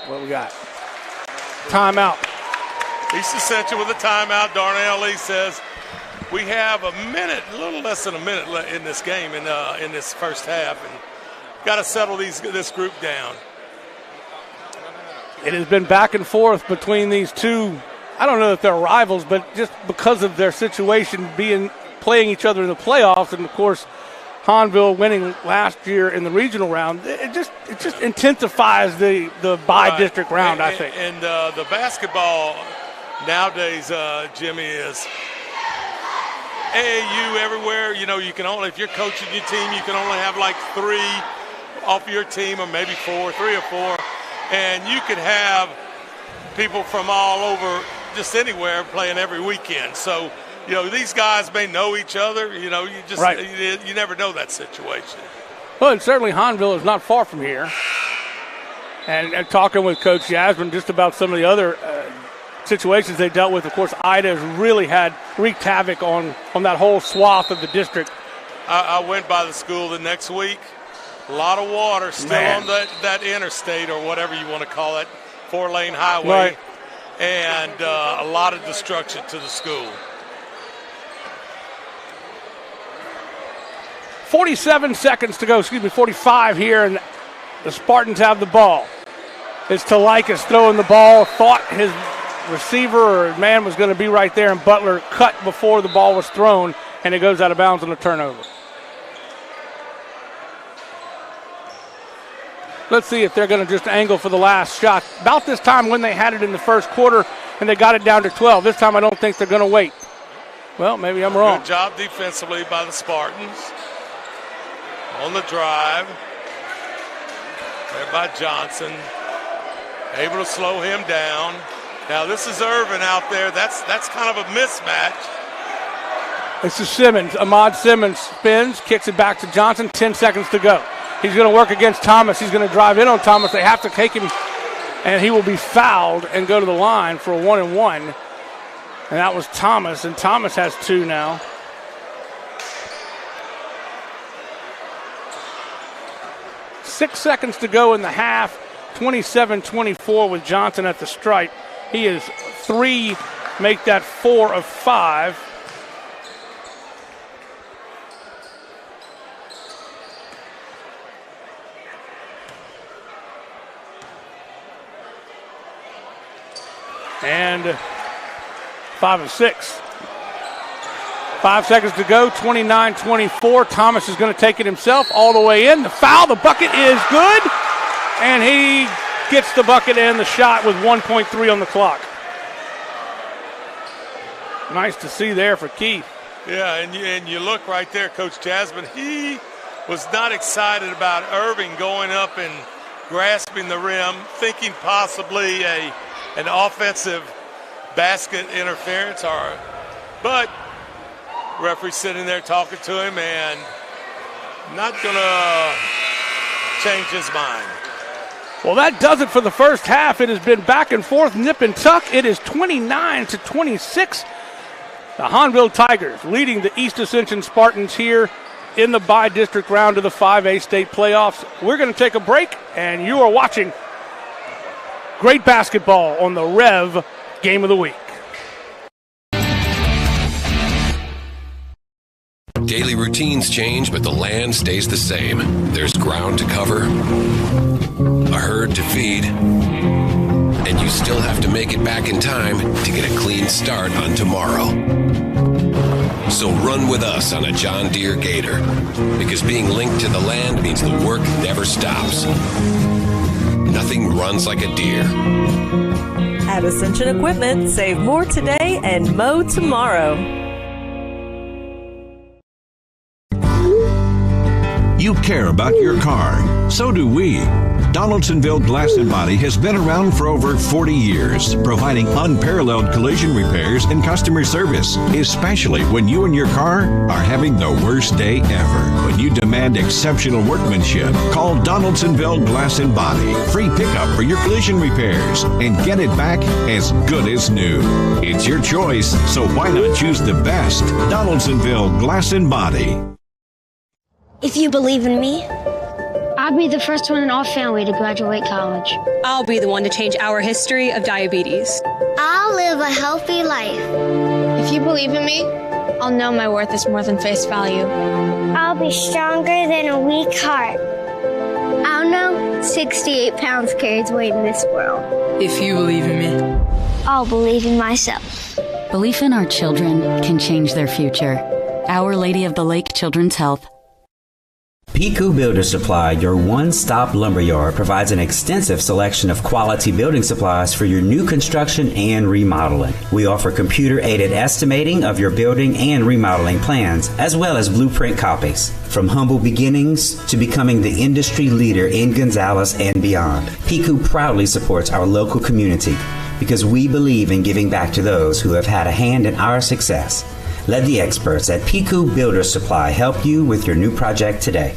S1: What we got? Timeout.
S15: East Ascension with a timeout. Darnell Lee says we have a little less than a minute in this game in this first half, and got to settle this group down.
S1: It has been back and forth between these two. I don't know that they're rivals, but just because of their situation playing each other in the playoffs, and of course Hahnville winning last year in the regional round, it just intensifies the Bidistrict round, I think.
S15: And the basketball nowadays, Jimmy, is AAU everywhere. You know, you can only, if you're coaching your team, you can only have like 3 off your team, or maybe 3 or 4, and you could have people from all over, just anywhere, playing every weekend. So, you know, these guys may know each other. You know, you never know that situation.
S1: Well, and certainly Hahnville is not far from here. And talking with Coach Jasmine just about some of the other situations they dealt with. Of course, Ida has really wreaked havoc on that whole swath of the district.
S15: I went by the school the next week. A lot of water still on that interstate, or whatever you want to call it, 4-lane highway.
S1: Right.
S15: And a lot of destruction to the school.
S1: 47 seconds to go, 45 here, and the Spartans have the ball. It's Talikas throwing the ball, thought his receiver or man was going to be right there, and Butler cut before the ball was thrown, and it goes out of bounds on a turnover. Let's see if they're going to just angle for the last shot. About this time when they had it in the first quarter, and they got it down to 12. This time I don't think they're going to wait. Well, maybe I'm wrong.
S15: Good job defensively by the Spartans. On the drive. There by Johnson. Able to slow him down. Now this is Irvin out there. That's kind of a mismatch.
S1: This is Simmons. Ahmad Simmons spins, kicks it back to Johnson. 10 seconds to go. He's going to work against Thomas. He's going to drive in on Thomas. They have to take him, and he will be fouled and go to the line for a 1-and-1. And that was Thomas, and Thomas has 2 now. Six seconds to go in the half. 27-24 with Johnson at the stripe. He is 3, make that 4 of 5. And 5 of 6. 5 seconds to go, 29-24. Thomas is going to take it himself all the way in. The foul, the bucket is good. And he gets the bucket and the shot with 1.3 on the clock. Nice to see there for Keith.
S15: Yeah, and you look right there, Coach Jasmine. He was not excited about Irving going up and grasping the rim, thinking possibly an offensive basket interference, but referee sitting there talking to him and not going to change his mind.
S1: Well, that does it for the first half. It has been back and forth, nip and tuck. It is 29-26. The Hahnville Tigers leading the East Ascension Spartans here in the Bidistrict round of the 5A state playoffs. We're going to take a break, and you are watching great basketball on the Rev Game of the Week.
S16: Daily routines change, but the land stays the same. There's ground to cover, a herd to feed, and you still have to make it back in time to get a clean start on tomorrow. So run with us on a John Deere Gator, because being linked to the land means the work never stops. Nothing runs like a deer.
S17: At Ascension Equipment, save more today and mow tomorrow.
S4: You care about your car. So do we. Donaldsonville Glass and Body has been around for over 40 years, providing unparalleled collision repairs and customer service, especially when you and your car are having the worst day ever. When you demand exceptional workmanship, call Donaldsonville Glass and Body. Free pickup for your collision repairs and get it back as good as new. It's your choice, so why not choose the best? Donaldsonville Glass and Body.
S7: If you believe in me, I'll be the first one in our family to graduate college.
S8: I'll be the one to change our history of diabetes.
S7: I'll live a healthy life.
S9: If you believe in me, I'll know my worth is more than face value.
S7: I'll be stronger than a weak heart. I'll know 68 pounds carries weight in this world.
S18: If you believe in me,
S7: I'll believe in myself.
S11: Belief in our children can change their future. Our Lady of the Lake Children's Health.
S6: Piku Builder Supply, your one-stop lumberyard, provides an extensive selection of quality building supplies for your new construction and remodeling. We offer computer-aided estimating of your building and remodeling plans, as well as blueprint copies. From humble beginnings to becoming the industry leader in Gonzales and beyond, Piku proudly supports our local community because we believe in giving back to those who have had a hand in our success. Let the experts at Piku Builder Supply help you with your new project today.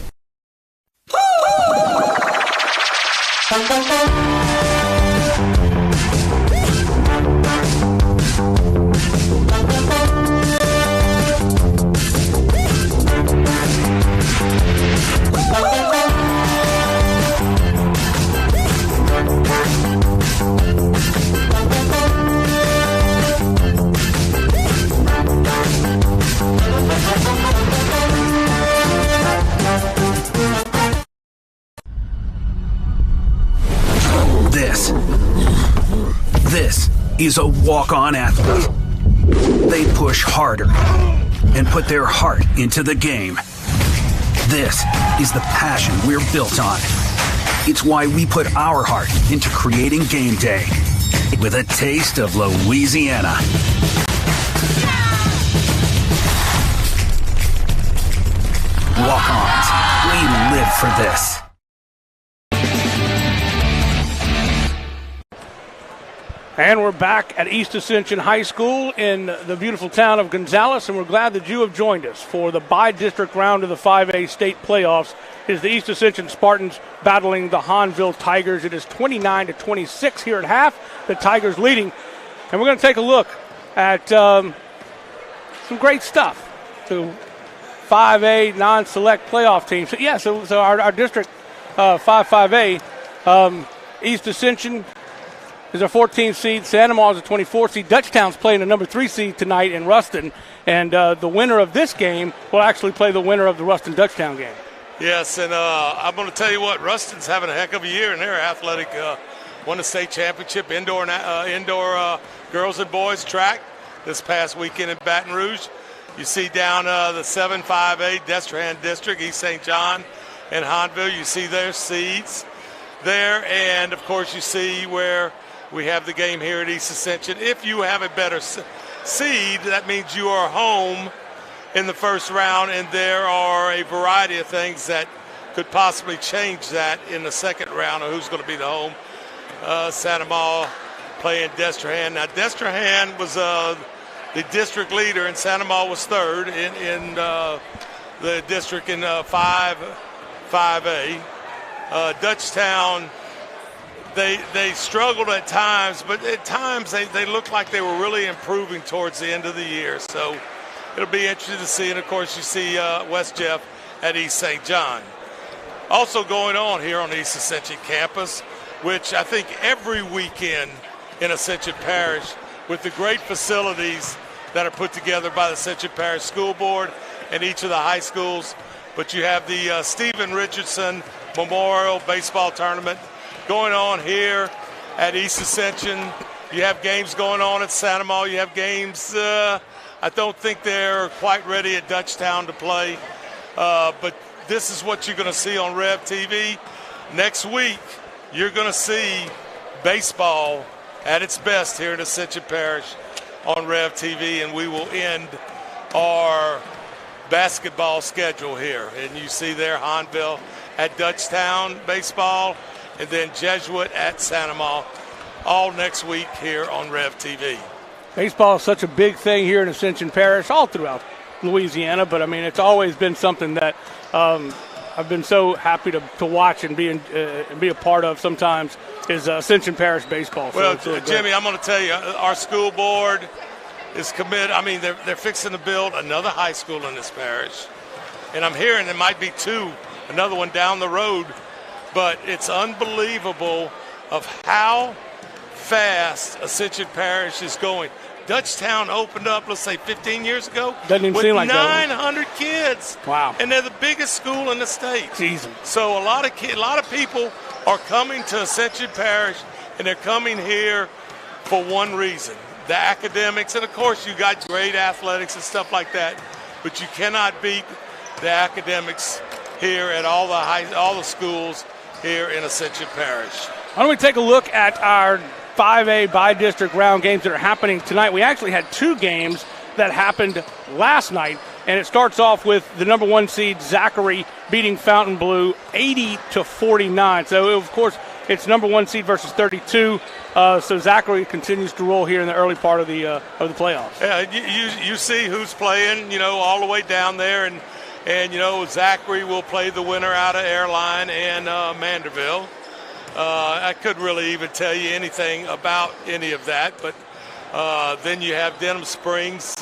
S19: This is a walk-on athlete. They push harder and put their heart into the game. This is the passion we're built on. It's why we put our heart into creating game day with a taste of Louisiana. Walk-ons, we live for this.
S1: And we're back at East Ascension High School in the beautiful town of Gonzales, and we're glad that you have joined us for the Bidistrict round of the 5A state playoffs. It is the East Ascension Spartans battling the Hahnville Tigers. It is 29-26 here at half, the Tigers leading. And we're going to take a look at some great stuff. So 5A non-select playoff teams. So our district 5A, East Ascension is a 14th seed. Santa Maria is a 24th seed. Dutchtown's playing a number 3 seed tonight in Ruston. And the winner of this game will actually play the winner of the Ruston-Dutchtown game.
S15: Yes, and I'm going to tell you what, Ruston's having a heck of a year in their athletic. Won the state championship indoor girls and boys track this past weekend in Baton Rouge. You see down the 7-5A Destrehan District, East St. John and Hahnville. You see their seeds there. And, of course, you see where we have the game here at East Ascension. If you have a better seed, that means you are home in the first round, and there are a variety of things that could possibly change that in the second round of who's going to be the home. Santa Maria playing Destrehan. Now, Destrehan was the district leader, and Santa Maria was third in the district in 5A. Dutchtown, they struggled at times, but at times they looked like they were really improving towards the end of the year. So it'll be interesting to see. And, of course, you see West Jeff at East St. John. Also going on here on the East Ascension campus, which I think every weekend in Ascension Parish, with the great facilities that are put together by the Ascension Parish School Board and each of the high schools. But you have the Stephen Richardson Memorial Baseball Tournament going on here at East Ascension. You have games going on at Santa Ma. You have games, I don't think they're quite ready at Dutchtown to play. But this is what you're going to see on Rev TV. Next week, you're going to see baseball at its best here in Ascension Parish on Rev TV, and we will end our basketball schedule here. And you see there Hahnville at Dutchtown baseball, and then Jesuit at Santa Ma, all next week here on Rev TV.
S1: Baseball is such a big thing here in Ascension Parish, all throughout Louisiana, but I mean it's always been something that I've been so happy to watch and be a part of sometimes is Ascension Parish baseball.
S15: Well,
S1: so really
S15: Jimmy, I'm going to tell you, our school board is committed. I mean, they're fixing to build another high school in this parish, and I'm hearing there might be another one down the road, but it's unbelievable of how fast Ascension Parish is going. Dutchtown opened up, let's say, 15 years ago.
S1: Doesn't even
S15: with
S1: seem like
S15: 900 kids.
S1: Wow!
S15: And they're the biggest school in the state.
S1: Jesus.
S15: So a lot of people are coming to Ascension Parish, and they're coming here for one reason: the academics. And of course, you got great athletics and stuff like that, but you cannot beat the academics here at all the schools here in Ascension Parish.
S1: Why don't we take a look at our 5A Bidistrict round games that are happening tonight. We actually had 2 games that happened last night, and it starts off with the number 1 seed Zachary beating Fontainebleau 80-49. So of course it's number 1 seed versus 32. So Zachary continues to roll here in the early part of the playoffs.
S15: Yeah, you see who's playing, all the way down there, and Zachary will play the winner out of Airline and Manderville. I couldn't really even tell you anything about any of that, but then you have Denham Springs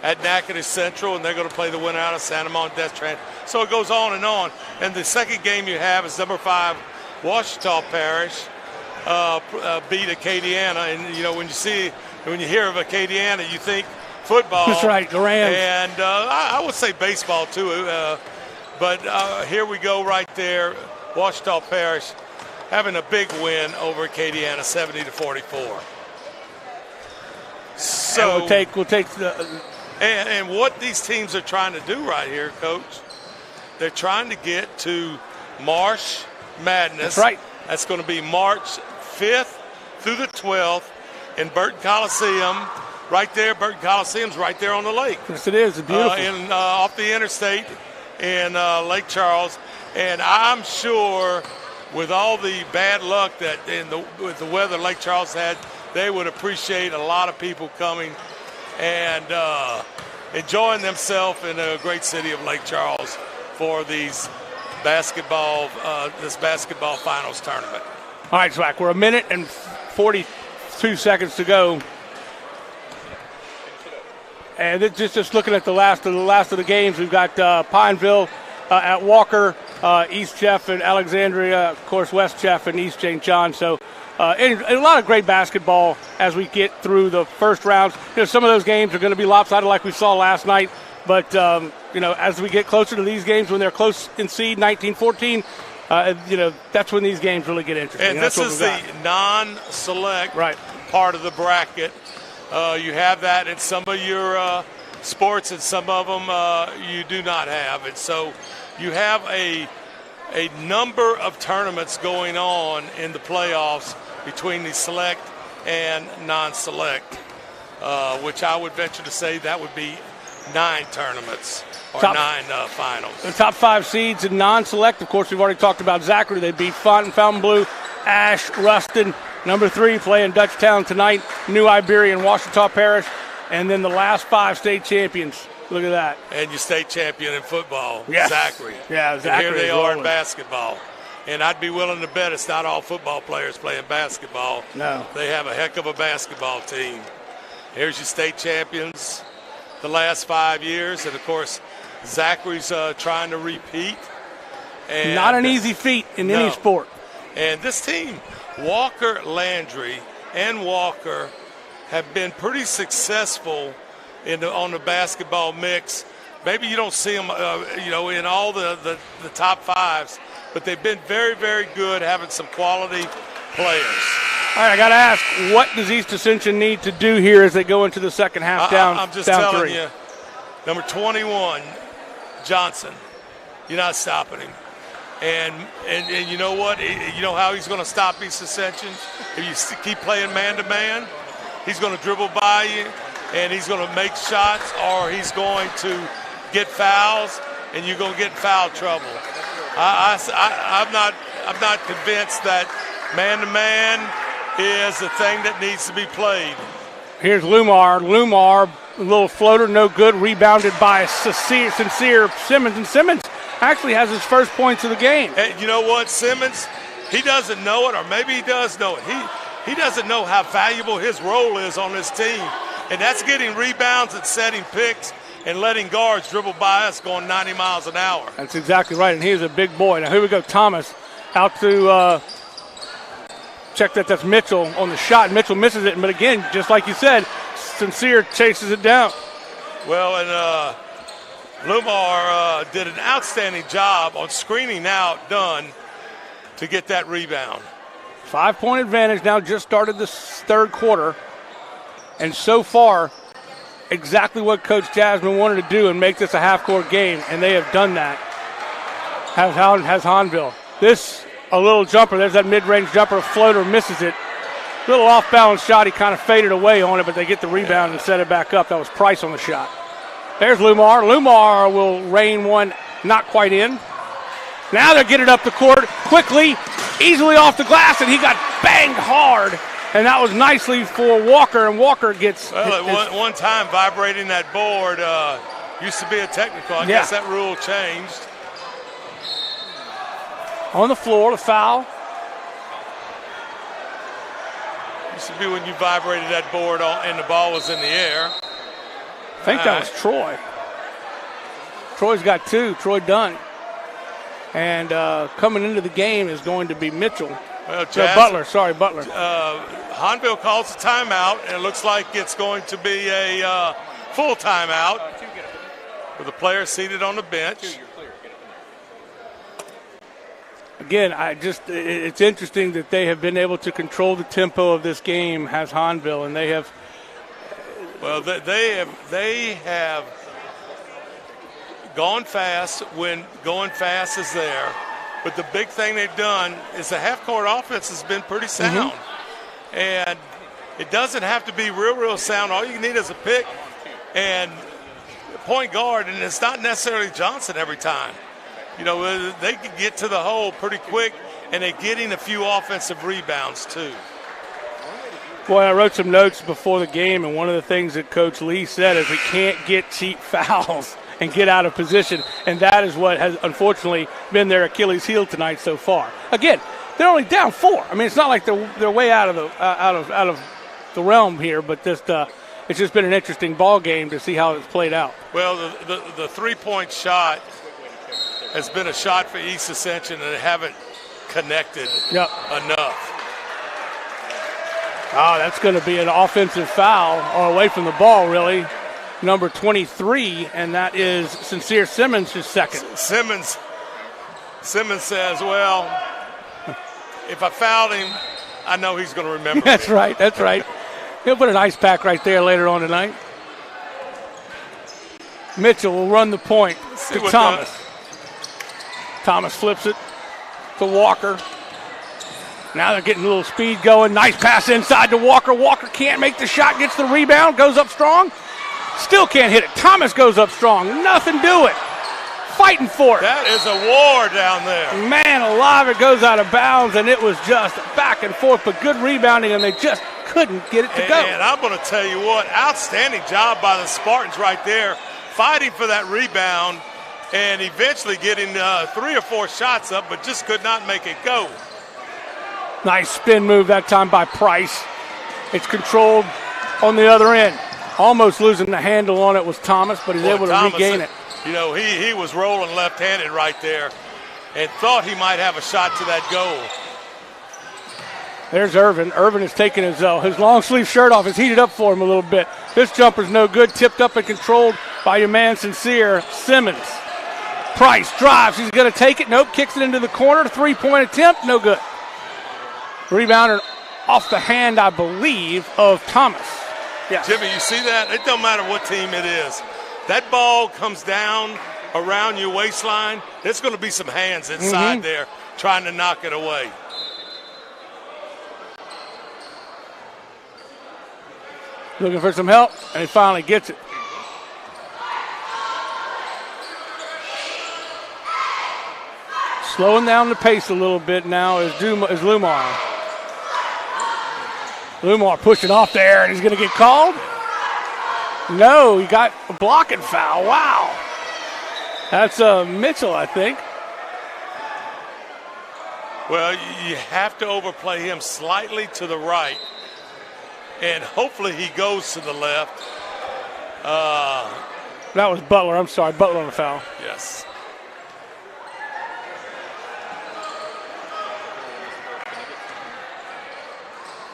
S15: at Natchitoches Central, and they're going to play the winner out of Santa Monica Death Trans. So it goes on and on. And the second game you have is number 5 Ouachita Parish beat Acadiana, and when you hear of Acadiana, you think football.
S1: That's right, the Rams.
S15: And I would say baseball too, but here we go right there, Ouachita Parish having a big win over Acadiana, 70-44. So
S1: we'll take the.
S15: And what these teams are trying to do right here, Coach, they're trying to get to March Madness.
S1: That's right.
S15: That's going to be March 5th through the 12th in Burton Coliseum. Right there, Burton Coliseum's right there on the lake.
S1: Yes, it is. It's beautiful.
S15: Off the interstate in Lake Charles. And I'm sure with all the bad luck that with the weather Lake Charles had, they would appreciate a lot of people coming and enjoying themselves in a great city of Lake Charles for this basketball finals tournament.
S1: All right, Zach, we're 1 minute and 42 seconds to go. And just looking at the last of the games, we've got Pineville at Walker, East Jeff and Alexandria, of course, West Jeff and East St. John. So and a lot of great basketball as we get through the first rounds. Some of those games are going to be lopsided like we saw last night. But, as we get closer to these games when they're close in seed, 19-14, that's when these games really get interesting.
S15: And this is the non-select part of the bracket. You have that in some of your sports, and some of them you do not have. And so you have a number of tournaments going on in the playoffs between the select and non-select, which I would venture to say that would be 9 tournaments or 9 finals.
S1: The top 5 seeds in non-select, of course, we've already talked about Zachary. They beat Fontainebleau, Ash, Ruston. Number 3 playing Dutchtown tonight, New Iberia and Ouachita Parish. And then the last 5 state champions. Look at that.
S15: And your state champion in football,
S1: yes.
S15: Zachary.
S1: Yeah, Zachary.
S15: And here they are in basketball. And I'd be willing to bet it's not all football players playing basketball.
S1: No.
S15: They have a heck of a basketball team. Here's your state champions the last 5 years. And, of course, Zachary's trying to repeat. And
S1: not an easy feat in any sport.
S15: And this team, Walker, Landry, and Walker have been pretty successful on the basketball mix. Maybe you don't see them, in all the top fives, but they've been very, very good, having some quality players.
S1: All right, I got to ask, what does East Ascension need to do here as they go into the second half down?
S15: I'm just
S1: down
S15: telling
S1: 3.
S15: you, number 21, Johnson, you're not stopping him. And you know what? You know how he's going to stop East Ascension? If you keep playing man-to-man, he's going to dribble by you, and he's going to make shots, or he's going to get fouls, and you're going to get in foul trouble. I'm not convinced that man-to-man is the thing that needs to be played.
S1: Here's Lumar. Lumar, a little floater, no good, rebounded by Sincere Simmons. And Simmons actually has his first points of the game.
S15: And you know what, Simmons, he doesn't know it, or maybe he does know it. He doesn't know how valuable his role is on this team. And that's getting rebounds and setting picks and letting guards dribble by us going 90 miles an hour.
S1: That's exactly right, and he's a big boy. Now here we go, Thomas out to check that's Mitchell on the shot. Mitchell misses it, but again, just like you said, Sincere chases it down.
S15: Well, and Lumar did an outstanding job on screening out Dunn to get that rebound.
S1: 5-point advantage now, just started this third quarter. And so far, exactly what Coach Jasmine wanted to do and make this a half-court game, and they have done that. Has Hahnville. This, a little jumper. There's that mid-range jumper. A floater misses it. Little off-balance shot. He kind of faded away on it, but they get the rebound and set it back up. That was Price on the shot. There's Lumar. Lumar will rain one not quite in. Now they're getting it up the court quickly, easily off the glass, and he got banged hard. And that was nicely for Walker, and Walker gets...
S15: Well, at one time, vibrating that board used to be a technical. I guess that rule changed.
S1: On the floor, the foul.
S15: Used to be when you vibrated that board and the ball was in the air.
S1: I think that was Troy. Troy's got 2, Troy Dunn. And coming into the game is going to be Mitchell.
S15: Well,
S1: Butler.
S15: Hahnville calls a timeout, and it looks like it's going to be a full timeout with the player seated on the bench.
S1: Again, it's interesting that they have been able to control the tempo of this game, has Hahnville, and they have.
S15: Well, they have gone fast when going fast is there. But the big thing they've done is the half-court offense has been pretty sound. Mm-hmm. And it doesn't have to be real sound. All you need is a pick and point guard, and it's not necessarily Johnson every time. You know, they can get to the hole pretty quick, and they're getting a few offensive rebounds too.
S1: Boy, I wrote some notes before the game, and one of the things that Coach Lee said is we can't get cheap fouls and get out of position, and that is what has unfortunately been their Achilles heel tonight so far. Again, they're only down 4. I mean, it's not like they're way out of the realm here, but it's just been an interesting ball game to see how it's played out.
S15: Well, the 3-point shot has been a shot for East Ascension, and they haven't connected enough.
S1: Oh, that's going to be an offensive foul or away from the ball, really. Number 23, and that is Sincere Simmons' second.
S15: Simmons says, well, if I fouled him, I know he's going to remember
S1: That's
S15: me.
S1: right. He'll put an ice pack right there later on tonight. Mitchell will run the point to Thomas. Thomas flips it to Walker. Now they're getting a little speed going. Nice pass inside to Walker. Walker can't make the shot, gets the rebound, goes up strong. Still can't hit it. Thomas goes up strong. Nothing to it. Fighting for it.
S15: That is a war down there.
S1: Man alive, it goes out of bounds, and it was just back and forth, but good rebounding, and they just couldn't get it to go.
S15: And I'm going to tell you what, outstanding job by the Spartans right there, fighting for that rebound and eventually getting 3 or 4 shots up, but just could not make it go.
S1: Nice spin move that time by Price. It's controlled on the other end. Almost losing the handle on it was Thomas, but he's able to regain it.
S15: You know, he was rolling left-handed right there and thought he might have a shot to that goal.
S1: There's Irvin. Irvin is taking his long sleeve shirt off. It's heated up for him a little bit. This jumper's no good. Tipped up and controlled by your man Sincere Simmons. Price drives. He's going to take it. Nope. Kicks it into the corner. 3-point attempt. No good. Rebounder off the hand, I believe, of Thomas. Yes.
S15: Jimmy, you see that? It don't matter what team it is. That ball comes down around your waistline. There's going to be some hands inside there trying to knock it away.
S1: Looking for some help, and he finally gets it. Slowing down the pace a little bit now is Lumar. Lumar pushing off there, and he's going to get called. No, he got a blocking foul. Wow. That's Mitchell, I think.
S15: Well, you have to overplay him slightly to the right, and hopefully he goes to the left.
S1: That was Butler. I'm sorry, Butler on the foul.
S15: Yes.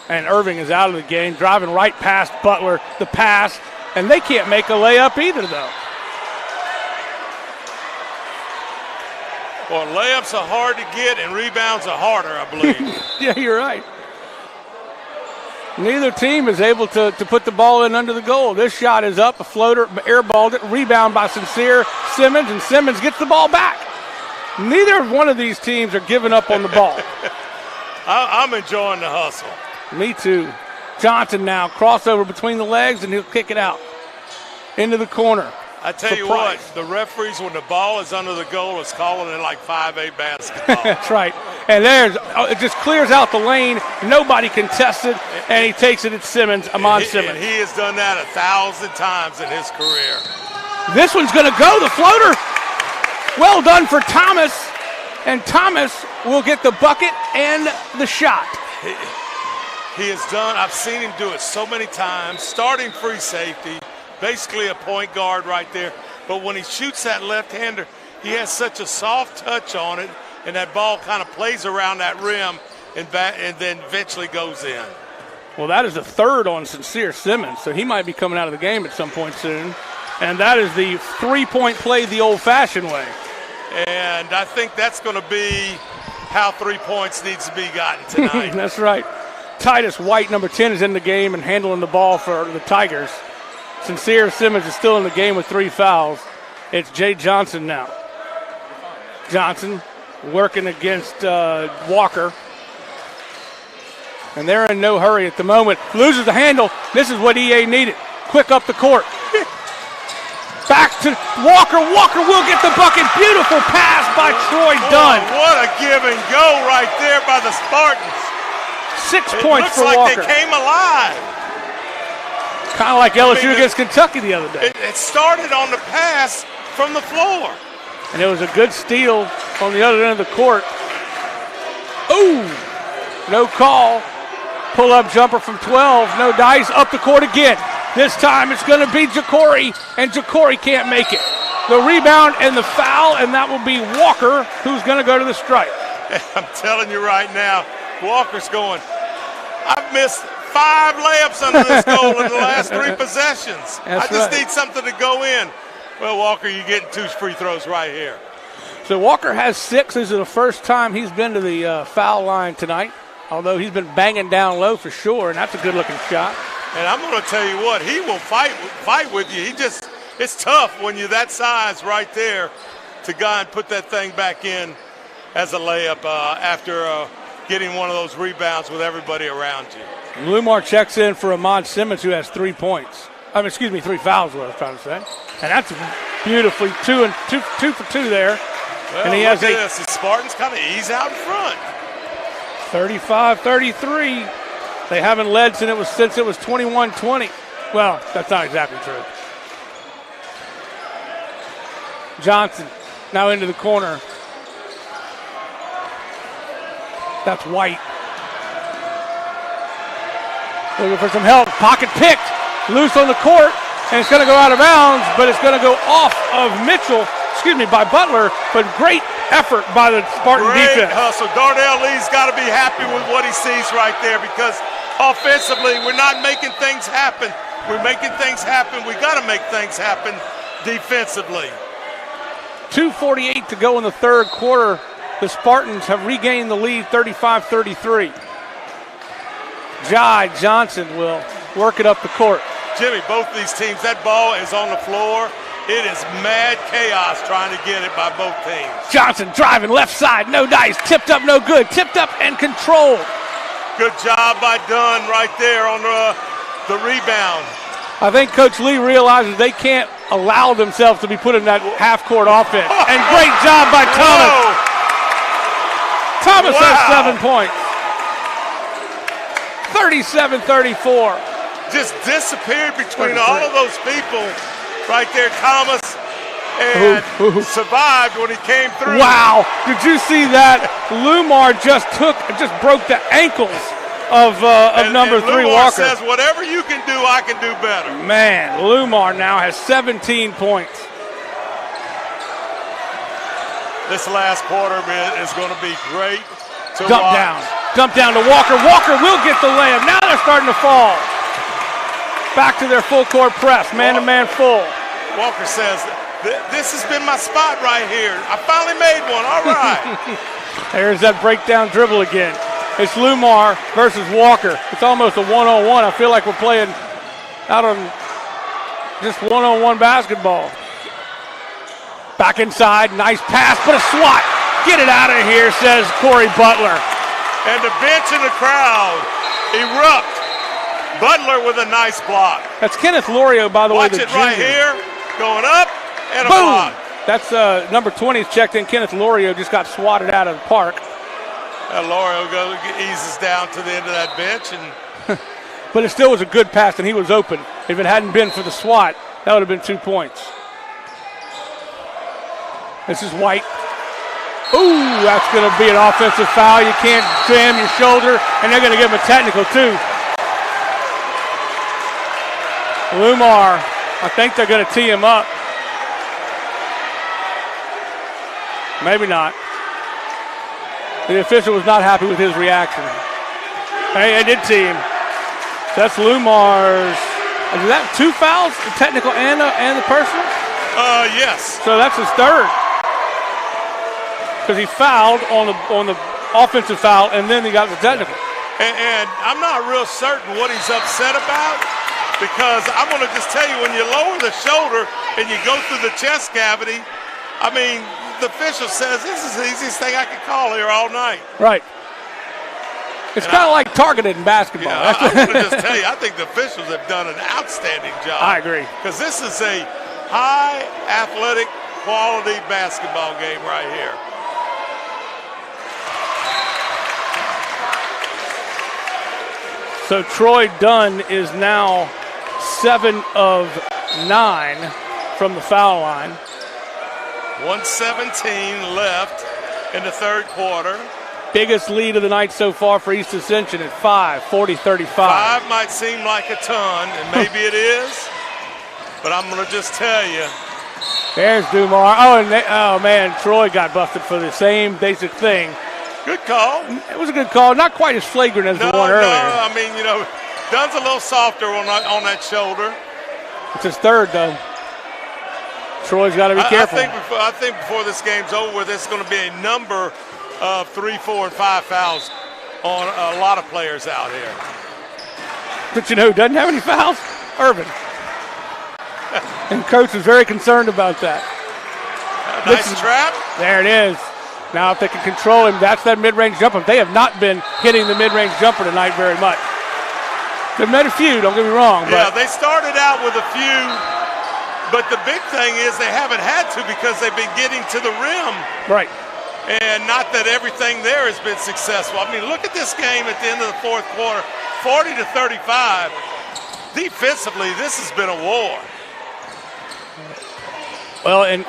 S1: And Irving is out of the game, driving right past Butler, the pass, and they can't make a layup either, though.
S15: Well, layups are hard to get, and rebounds are harder, I believe.
S1: Yeah, you're right. Neither team is able to put the ball in under the goal. This shot is up, a floater, airballed it, rebound by Sincere Simmons, and Simmons gets the ball back. Neither one of these teams are giving up on the ball.
S15: I'm enjoying the hustle.
S1: Me too. Johnson now, crossover between the legs, and he'll kick it out into the corner.
S15: I tell you what, the referees, when the ball is under the goal, is calling it like 5A basketball.
S1: That's right. And it just clears out the lane. Nobody contests it, and he takes it at Simmons, Ahmad Simmons.
S15: And he has done that 1,000 times in his career.
S1: This one's going to go, the floater. Well done for Thomas, and Thomas will get the bucket and the shot.
S15: He has done, I've seen him do it so many times, starting free safety, basically a point guard right there. But when he shoots that left-hander, he has such a soft touch on it, and that ball kind of plays around that rim and then eventually goes in.
S1: Well, that is the third on Sincere Simmons, so he might be coming out of the game at some point soon. And that is the three-point play the old-fashioned way.
S15: And I think that's going to be how 3 points needs to be gotten tonight.
S1: That's right. Titus White, number 10, is in the game and handling the ball for the Tigers. Sincere Simmons is still in the game with 3 fouls. It's Jay Johnson now. Johnson working against Walker. And they're in no hurry at the moment. Loses the handle. This is what EA needed. Quick up the court. Back to Walker. Walker will get the bucket. Beautiful pass by Troy Dunn.
S15: What a give and go right there by the Spartans.
S1: 6 points for
S15: Walker.
S1: Walker.
S15: They came alive.
S1: Kind of like LSU against Kentucky the other day.
S15: It started on the pass from the floor.
S1: And it was a good steal on the other end of the court. Ooh, no call. Pull-up jumper from 12. No dice. Up the court again. This time it's going to be Ja'Cory, and Ja'Cory can't make it. The rebound and the foul, and that will be Walker, who's going to go to the stripe.
S15: I'm telling you right now, Walker's going, I've missed 5 layups under this goal in the last 3 possessions. I just need something to go in. Well, Walker, you're getting 2 free throws right here.
S1: So Walker has 6. This is the first time he's been to the foul line tonight, although he's been banging down low for sure, and that's a good-looking shot.
S15: And I'm going to tell you what, he will fight with you. It's tough when you're that size right there to go and put that thing back in as a layup after getting one of those rebounds with everybody around you.
S1: Lumar checks in for Ahmad Simmons, who has 3 points. 3 fouls, what I was trying to say. And that's beautifully two for 2 there.
S15: Well,
S1: and he
S15: look
S1: has
S15: at this. The Spartans kind of ease out in front.
S1: 35-33. They haven't led since it was 21-20. Well, that's not exactly true. Johnson now into the corner. That's White. Looking for some help. Pocket picked. Loose on the court. And it's going to go out of bounds, but it's going to go off of by Butler, but great effort by the Spartan defense.
S15: Great hustle. Darnell Lee's got to be happy with what he sees right there because offensively, we're not making things happen. We're making things happen. We got to make things happen defensively.
S1: 2:48 to go in the third quarter. The Spartans have regained the lead 35-33. Jai Johnson will work it up the court.
S15: Jimmy, both these teams, that ball is on the floor. It is mad chaos trying to get it by both teams.
S1: Johnson driving left side, no dice, tipped up, no good, tipped up and controlled.
S15: Good job by Dunn right there on the rebound.
S1: I think Coach Lee realizes they can't allow themselves to be put in that half-court offense. And great job by Thomas. Thomas has 7 points. 37-34.
S15: Just disappeared between all of those people right there. Thomas and survived when he came through.
S1: Wow. Did you see that? Lumar just broke the ankles of number 3
S15: Lumar
S1: Walker.
S15: Says, whatever you can do, I can do better.
S1: Man, Lumar now has 17 points.
S15: This last quarter is going to be great to
S1: Dump
S15: watch.
S1: Dump down to Walker. Walker will get the layup. Now they're starting to fall. Back to their full court press, man-to-man full.
S15: Walker says, this has been my spot right here. I finally made one, all right.
S1: There's that breakdown dribble again. It's Lumar versus Walker. It's almost a one-on-one. I feel like we're playing out on just one-on-one basketball. Back inside, nice pass, but a swat. Get it out of here, says Corey Butler.
S15: And the bench and the crowd erupt. Butler with a nice block.
S1: That's Kenneth Lorio, by the way.
S15: Watch it right here, going up and a
S1: boom.
S15: block.
S1: That's number 20's checked in. Kenneth Lorio just got swatted out of the park.
S15: Lorio eases down to the end of that bench.
S1: But it still was a good pass, and he was open. If it hadn't been for the swat, that would have been 2 points. This is White. Ooh, that's going to be an offensive foul. You can't jam your shoulder, and they're going to give him a technical, too. Lumar, I think they're going to tee him up. Maybe not. The official was not happy with his reaction. Hey, they did tee him. That's Lumar's. Is that 2 fouls, the technical and the personal?
S15: Yes.
S1: So that's his third. Because he fouled on the offensive foul, and then he got the technical.
S15: And I'm not real certain what he's upset about. Because I'm going to just tell you, when you lower the shoulder and you go through the chest cavity, I mean, the official says this is the easiest thing I could call here all night.
S1: Right. It's kind of like targeted in basketball.
S15: Yeah, I'm going to just tell you, I think the officials have done an outstanding job.
S1: I agree.
S15: Because this is a high athletic quality basketball game right here.
S1: So Troy Dunn is now 7 of 9 from the foul line.
S15: 1:17 left in the third quarter.
S1: Biggest lead of the night so far for East Ascension at 5, 40-35.
S15: 5 might seem like a ton, and maybe it is, but I'm going to just tell you.
S1: There's Dumar. Oh, man, Troy got busted for the same basic thing.
S15: Good call.
S1: It was a good call. Not quite as flagrant as the one earlier.
S15: No, I mean, Dunn's a little softer on that shoulder.
S1: It's his third, though. Troy's got to be careful.
S15: I think before this game's over, there's going to be a number of 3, 4, and 5 fouls on a lot of players out here.
S1: But you know who doesn't have any fouls? Urban. And Coach is very concerned about that.
S15: Nice trap.
S1: There it is. Now, if they can control him, that's that mid-range jumper. They have not been hitting the mid-range jumper tonight very much. They've made a few, don't get me wrong.
S15: Yeah, they started out with a few, but the big thing is they haven't had to because they've been getting to the rim.
S1: Right.
S15: And not that everything there has been successful. I mean, look at this game at the end of the fourth quarter, 40-35. Defensively, this has been a war.
S1: Well, and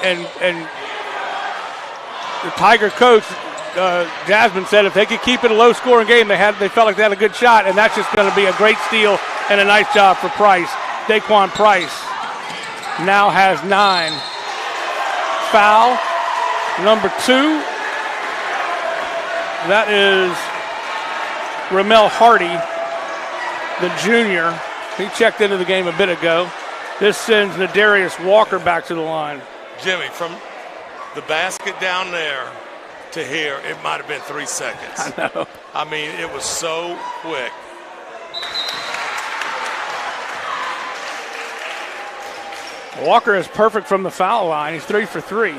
S1: the Tiger coach, Jasmine, said if they could keep it a low-scoring game, they felt like they had a good shot, and that's just going to be a great steal and a nice job for Price, Daquan Price. now has 9. Foul number 2. That is Ramel Hardy, the junior. He checked into the game a bit ago. This sends Nadarius Walker back to the line.
S15: Jimmy, from the basket down there to here, it might have been 3 seconds.
S1: I know.
S15: I mean, it was so quick.
S1: Walker is perfect from the foul line. He's 3 for 3.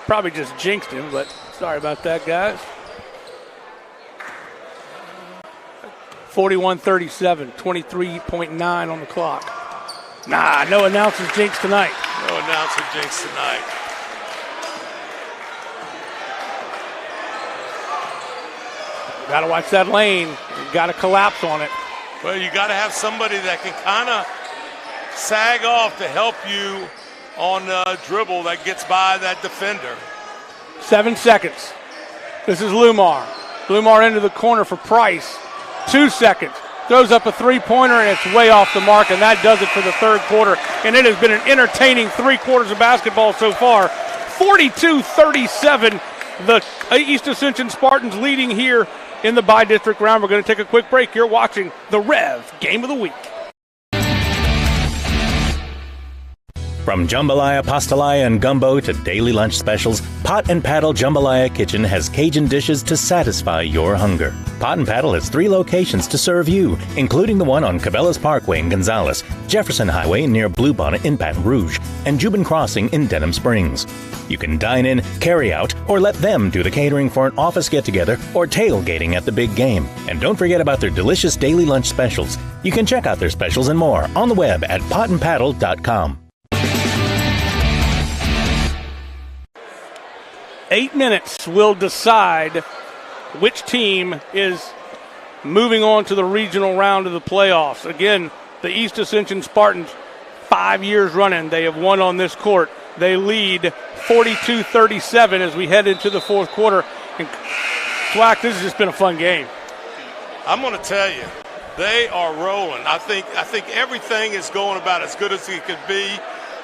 S1: Probably just jinxed him, but sorry about that, guys. 41-37, 23.9 on the clock. Nah, no announcer's jinx tonight.
S15: No announcer jinx tonight.
S1: Got to watch that lane. Got to collapse on it.
S15: Well, you got to have somebody that can kind of sag off to help you on a dribble that gets by that defender.
S1: 7 seconds. This is Lumar. Lumar into the corner for Price. 2 seconds. Throws up a three-pointer, and it's way off the mark, and that does it for the third quarter. And it has been an entertaining 3 quarters of basketball so far. 42-37, the East Ascension Spartans leading here in the Bidistrict round. We're going to take a quick break. You're watching the Rev Game of the Week.
S5: From jambalaya, pastalaya, and gumbo to daily lunch specials, Pot and Paddle Jambalaya Kitchen has Cajun dishes to satisfy your hunger. Pot and Paddle has 3 locations to serve you, including the one on Cabela's Parkway in Gonzales, Jefferson Highway near Bluebonnet in Baton Rouge, and Jubin Crossing in Denham Springs. You can dine in, carry out, or let them do the catering for an office get-together or tailgating at the big game. And don't forget about their delicious daily lunch specials. You can check out their specials and more on the web at potandpaddle.com.
S1: 8 minutes will decide which team is moving on to the regional round of the playoffs. Again, the East Ascension Spartans, 5 years running, they have won on this court. They lead 42-37 as we head into the fourth quarter. And Swack, this has just been a fun game.
S15: I'm going to tell you, they are rolling. I think everything is going about as good as it could be.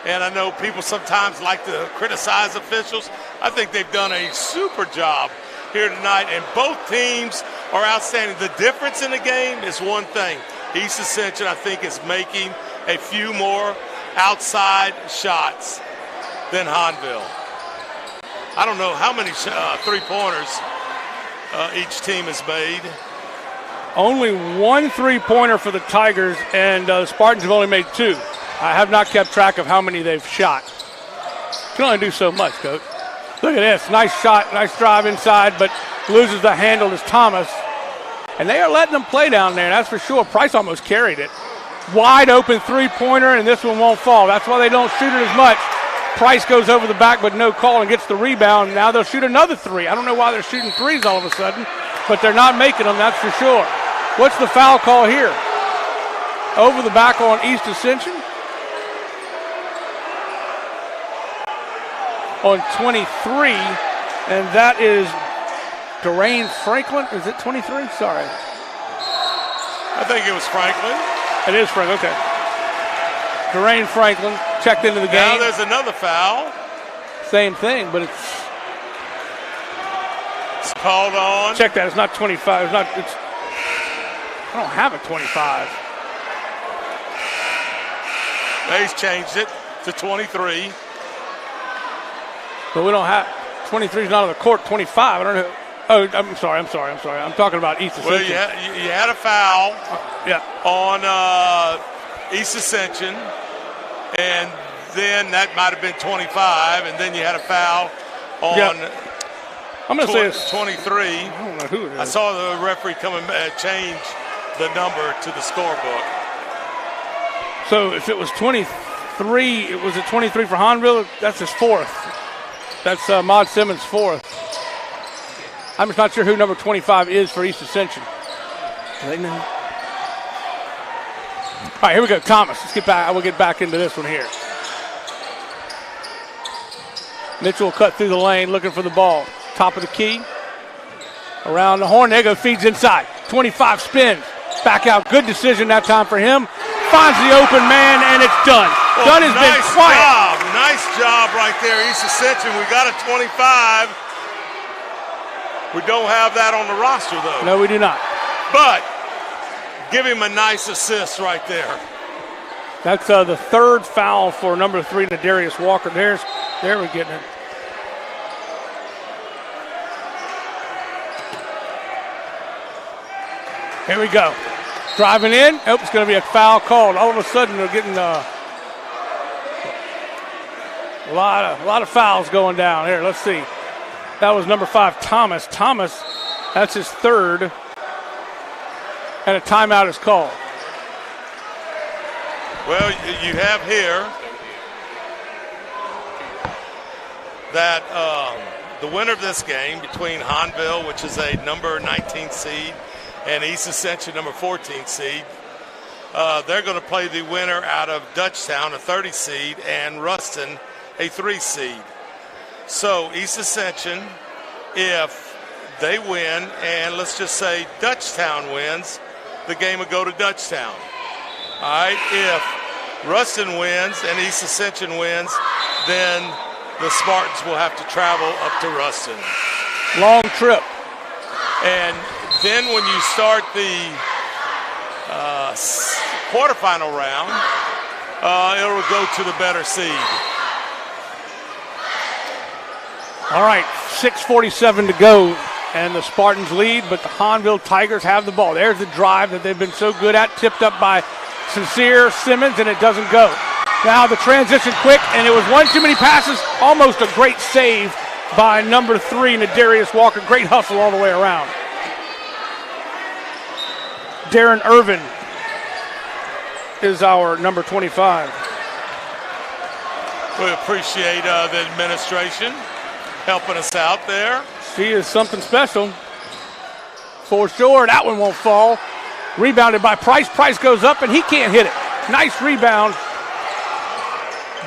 S15: And I know people sometimes like to criticize officials. I think they've done a super job here tonight, and both teams are outstanding. The difference in the game is one thing. East Ascension, I think, is making a few more outside shots than Hahnville. I don't know how many three-pointers each team has made.
S1: Only 1 three-pointer for the Tigers, and the Spartans have only made 2. I have not kept track of how many they've shot. You can only do so much, Coach. Look at this. Nice shot, nice drive inside, but loses the handle is Thomas. And they are letting them play down there, that's for sure. Price almost carried it. Wide open three-pointer, and this one won't fall. That's why they don't shoot it as much. Price goes over the back, but no call, and gets the rebound. Now they'll shoot another 3. I don't know why they're shooting 3s all of a sudden, but they're not making them, that's for sure. What's the foul call here? Over the back on East Ascension. On 23, and that is Darain Franklin. Is it 23? Sorry.
S15: I think it was Franklin.
S1: It is Franklin, okay. Darain Franklin checked into the game.
S15: Now there's another foul.
S1: Same thing, but it's
S15: called on.
S1: Check that, it's not 25. I don't have a 25.
S15: He's changed it to 23.
S1: But we don't have 23 is not on the court. 25. I don't know. Oh, I'm sorry. I'm talking about East Ascension.
S15: Well, you had a foul on East Ascension, and then that might have been 25, and then you had a foul on
S1: I'm going to say it's
S15: 23.
S1: I don't know who it is.
S15: I saw the referee come and change the number to the scorebook.
S1: So if it was 23, it was a 23 for Hahnville. That's his 4th. That's Mod Simmons' 4th. I'm just not sure who number 25 is for East Ascension. Do they know? All right, here we go. Thomas. Let's get back. I will get back into this one here. Mitchell will cut through the lane, looking for the ball. Top of the key. Around the horn. There you go. Feeds inside. 25 spins. Back out. Good decision that time for him. Finds the open man, and it's done. Dunn has been quiet.
S15: Nice job right there, East Ascension. We got a 25. We don't have that on the roster, though.
S1: No, we do not.
S15: But give him a nice assist right there.
S1: That's the third foul for number 3, Nadarius Walker. There we're getting it. Here we go. Driving in. Oh, it's going to be a foul called. All of a sudden, they're getting a lot of fouls going down. Here, let's see. That was number 5, Thomas. Thomas, that's his third. And a timeout is called.
S15: Well, you have here that the winner of this game between Hahnville, which is a number 19 seed, and East Ascension, number 14 seed, they're going to play the winner out of Dutchtown, a 30 seed, and Ruston, a 3 seed. So East Ascension, if they win, and let's just say Dutchtown wins, the game will go to Dutchtown. All right, if Ruston wins and East Ascension wins, then the Spartans will have to travel up to Ruston.
S1: Long trip.
S15: And then when you start the quarterfinal round, it will go to the better seed.
S1: All right, 6:47 to go, and the Spartans lead, but the Hahnville Tigers have the ball. There's the drive that they've been so good at, tipped up by Sincere Simmons, and it doesn't go. Now the transition quick, and it was one too many passes, almost a great save by number 3, Nadarius Walker. Great hustle all the way around. Darren Irvin is our number 25.
S15: We appreciate the administration helping us out there.
S1: She is something special. For sure, that one won't fall. Rebounded by Price. Price goes up, and he can't hit it. Nice rebound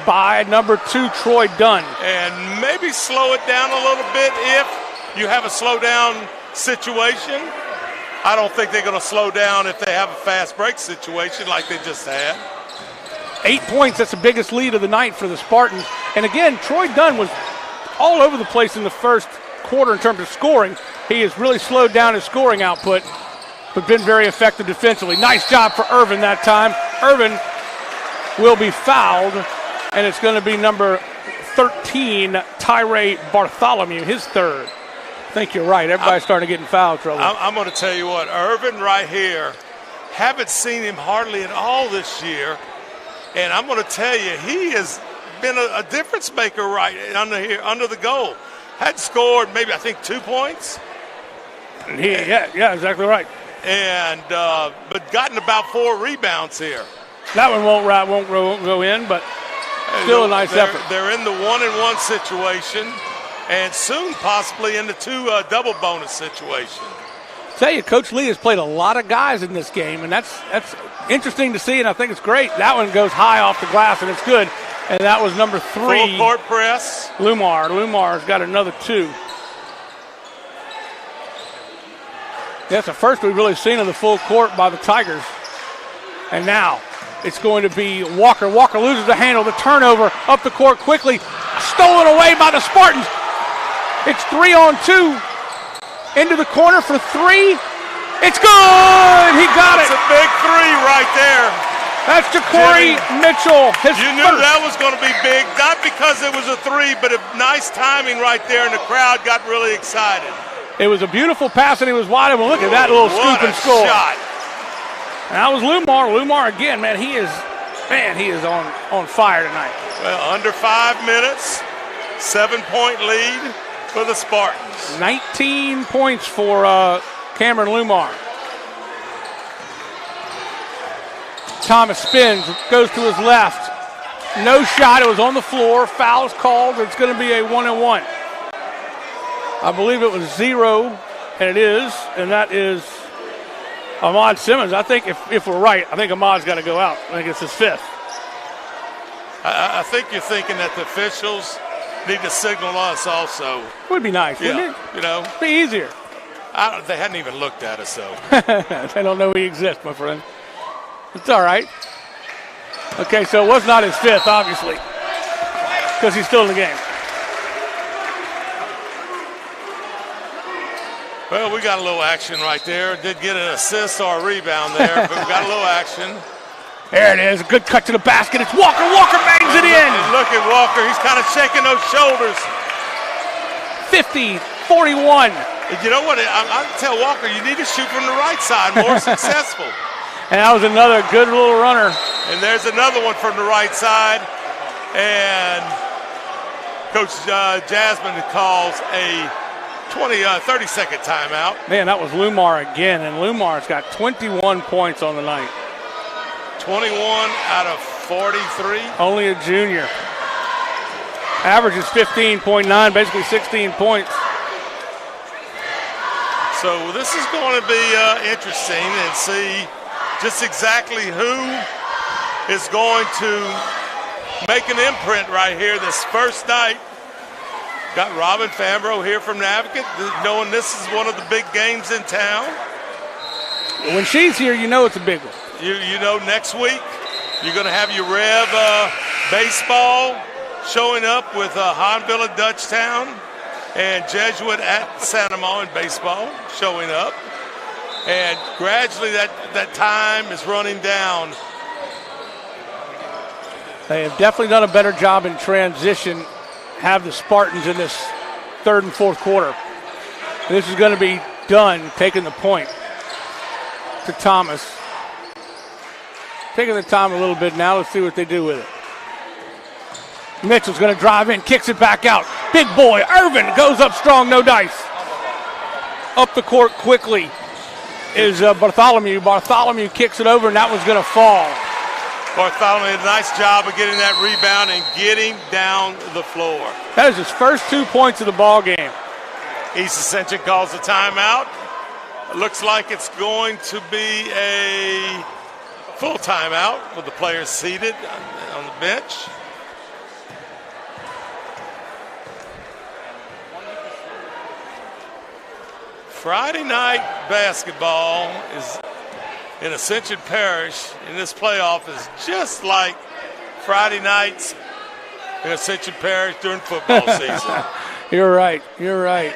S1: by number 2, Troy Dunn.
S15: And maybe slow it down a little bit if you have a slow down situation. I don't think they're going to slow down if they have a fast break situation like they just had.
S1: 8 points, that's the biggest lead of the night for the Spartans. And again, Troy Dunn was all over the place in the first quarter in terms of scoring. He has really slowed down his scoring output, but been very effective defensively. Nice job for Irvin that time. Irvin will be fouled, and it's going to be number 13, Tyree Bartholomew, his third. I think you're right. Everybody's starting to get in foul trouble.
S15: I'm going to tell you what, Irvin right here, haven't seen him hardly at all this year, and I'm going to tell you, he has been a difference maker right under the goal. Had scored maybe, I think, 2 points.
S1: Yeah, exactly right.
S15: And but gotten about 4 rebounds here.
S1: That one won't go in, but still a nice effort.
S15: They're in the 1-and-1 situation, and soon possibly in the 2 double bonus situation.
S1: Tell you, Coach Lee has played a lot of guys in this game, and that's interesting to see, and I think it's great. That one goes high off the glass, and it's good. And that was number 3.
S15: Full court press.
S1: Lumar. Lumar's got another 2. That's the first we've really seen of the full court by the Tigers. And now it's going to be Walker. Walker loses the handle. The turnover up the court quickly. Stolen away by the Spartans. It's 3-on-2. Into the corner for 3. It's good! He got it!
S15: It's a big 3 right there.
S1: That's Ja'Cory Mitchell.
S15: You knew that was going to be big, not because it was a 3, but a nice timing right there, and the crowd got really excited.
S1: It was a beautiful pass, and he was wide open. Look at that little scoop and score.
S15: Shot.
S1: And that was Lumar. Lumar again, man. He is on fire tonight.
S15: Well, under 5 minutes, 7-point lead for the Spartans.
S1: 19 points for Cameron Lumar. Thomas spins, goes to his left. No shot. It was on the floor. Foul's called. It's going to be a 1-and-1. I believe it was 0, and it is, and that is Ahmad Simmons. I think if we're right, I think Ahmad's got to go out. I think it's his 5th.
S15: I think you're thinking that the officials need to signal us also.
S1: It would be nice, wouldn't it?
S15: You know,
S1: be easier.
S15: They hadn't even looked at us, though.
S1: They don't know we exist, my friend. It's all right. Okay, so it was not his fifth, obviously, because he's still in the game.
S15: Well, we got a little action right there. Did get an assist or a rebound there, but we got a little action.
S1: There it is. A good cut to the basket. It's Walker. Walker bangs it in.
S15: And look at Walker. He's kind of shaking those shoulders.
S1: 50-41.
S15: You know what? I tell Walker, you need to shoot from the right side, more successful.
S1: And that was another good little runner.
S15: And there's another one from the right side. And Coach Jasmine calls a 30-second timeout.
S1: Man, that was Lumar again, and Lumar's got 21 points on the night.
S15: 21 out of 43.
S1: Only a junior. Average is 15.9, basically 16 points.
S15: So this is going to be interesting and see just exactly who is going to make an imprint right here this first night. Got Robin Fambro here from Navigate, knowing this is one of the big games in town.
S1: When she's here, you know it's a big one.
S15: You know next week you're going to have your Rev baseball showing up with Hahnville and Dutchtown, and Jesuit at Santa Ma in baseball showing up. And gradually that time is running down.
S1: They have definitely done a better job in transition, have the Spartans in this third and fourth quarter. This is going to be done, taking the point to Thomas. Taking the time a little bit now. Let's see what they do with it. Mitchell's going to drive in, kicks it back out. Big boy, Irvin goes up strong, no dice. Up the court quickly is Bartholomew. Bartholomew kicks it over, and that one's going to fall.
S15: Bartholomew did a nice job of getting that rebound and getting down the floor.
S1: That is his first 2 points of the ball game.
S15: East Ascension calls the timeout. Looks like it's going to be a full timeout with the players seated on the bench. Friday night basketball is in Ascension Parish in this playoff is just like Friday nights in Ascension Parish during football season.
S1: You're right. You're right.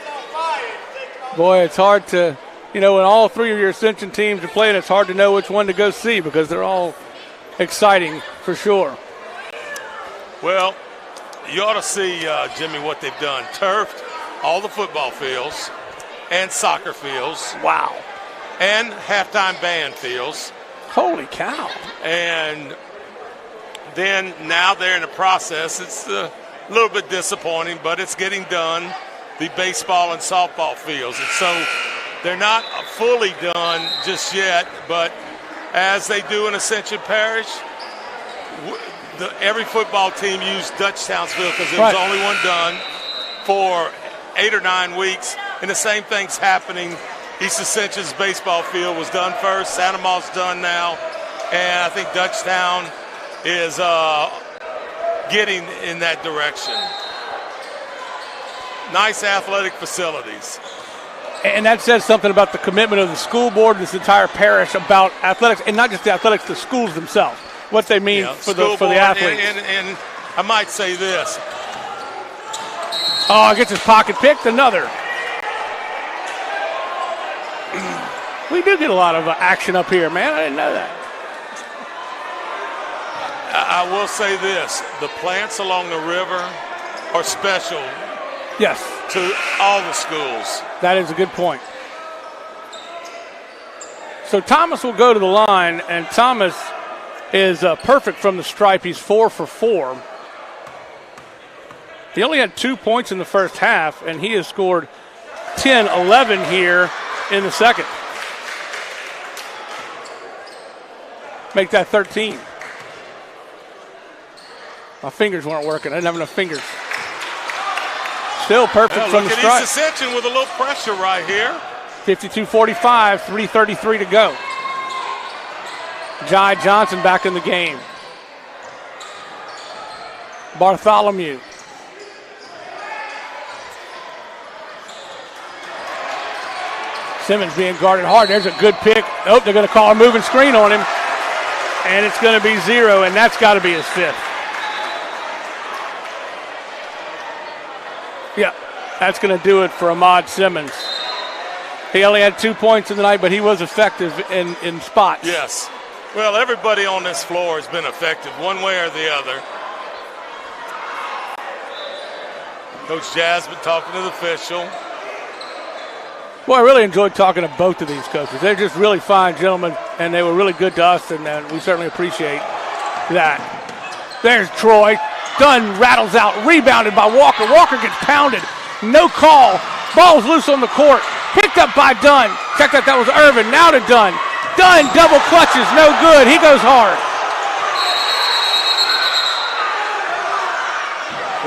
S1: Boy, it's hard to, when all three of your Ascension teams are playing, it's hard to know which one to go see because they're all exciting for sure.
S15: Well, you ought to see, Jimmy, what they've done. Turfed all the football fields and soccer fields.
S1: Wow.
S15: And halftime band fields.
S1: Holy cow.
S15: And then now they're in the process. It's a little bit disappointing, but it's getting done. The baseball and softball fields. And so they're not fully done just yet, but as they do in Ascension Parish, every football team used Dutchtown's field because there was only one done for 8 or 9 weeks. And the same thing's happening. East Ascension's baseball field was done first. Santa Ma's done now. And I think Dutchtown is getting in that direction. Nice athletic facilities.
S1: And that says something about the commitment of the school board, this entire parish, about athletics, and not just the athletics, the schools themselves, what they mean for the athletes.
S15: And I might say this.
S1: Oh, gets his pocket picked, another. We do get a lot of action up here, man. I didn't know that.
S15: I will say this. The plants along the river are special.
S1: Yes.
S15: To all the schools.
S1: That is a good point. So Thomas will go to the line, and Thomas is perfect from the stripe. He's 4 for 4. He only had 2 points in the first half, and he has scored 10-11 here in the second. Make that 13. My fingers weren't working. I didn't have enough fingers. Still perfect from the stripe.
S15: Look at East Ascension with a little pressure right here.
S1: 52-45, 3:33 to go. Jai Johnson back in the game. Bartholomew. Simmons being guarded hard. There's a good pick. Oh, they're going to call a moving screen on him. And it's going to be 0, and that's got to be his 5th. Yeah, that's going to do it for Ahmad Simmons. He only had 2 points in the night, but he was effective in spots.
S15: Yes. Well, everybody on this floor has been effective one way or the other. Coach Jasmine talking to the official.
S1: Well, I really enjoyed talking to both of these coaches. They're just really fine gentlemen, and they were really good to us, and we certainly appreciate that. There's Troy. Dunn rattles out, rebounded by Walker. Walker gets pounded. No call. Ball's loose on the court. Picked up by Dunn. Check that was Irvin. Now to Dunn. Dunn double clutches. No good. He goes hard.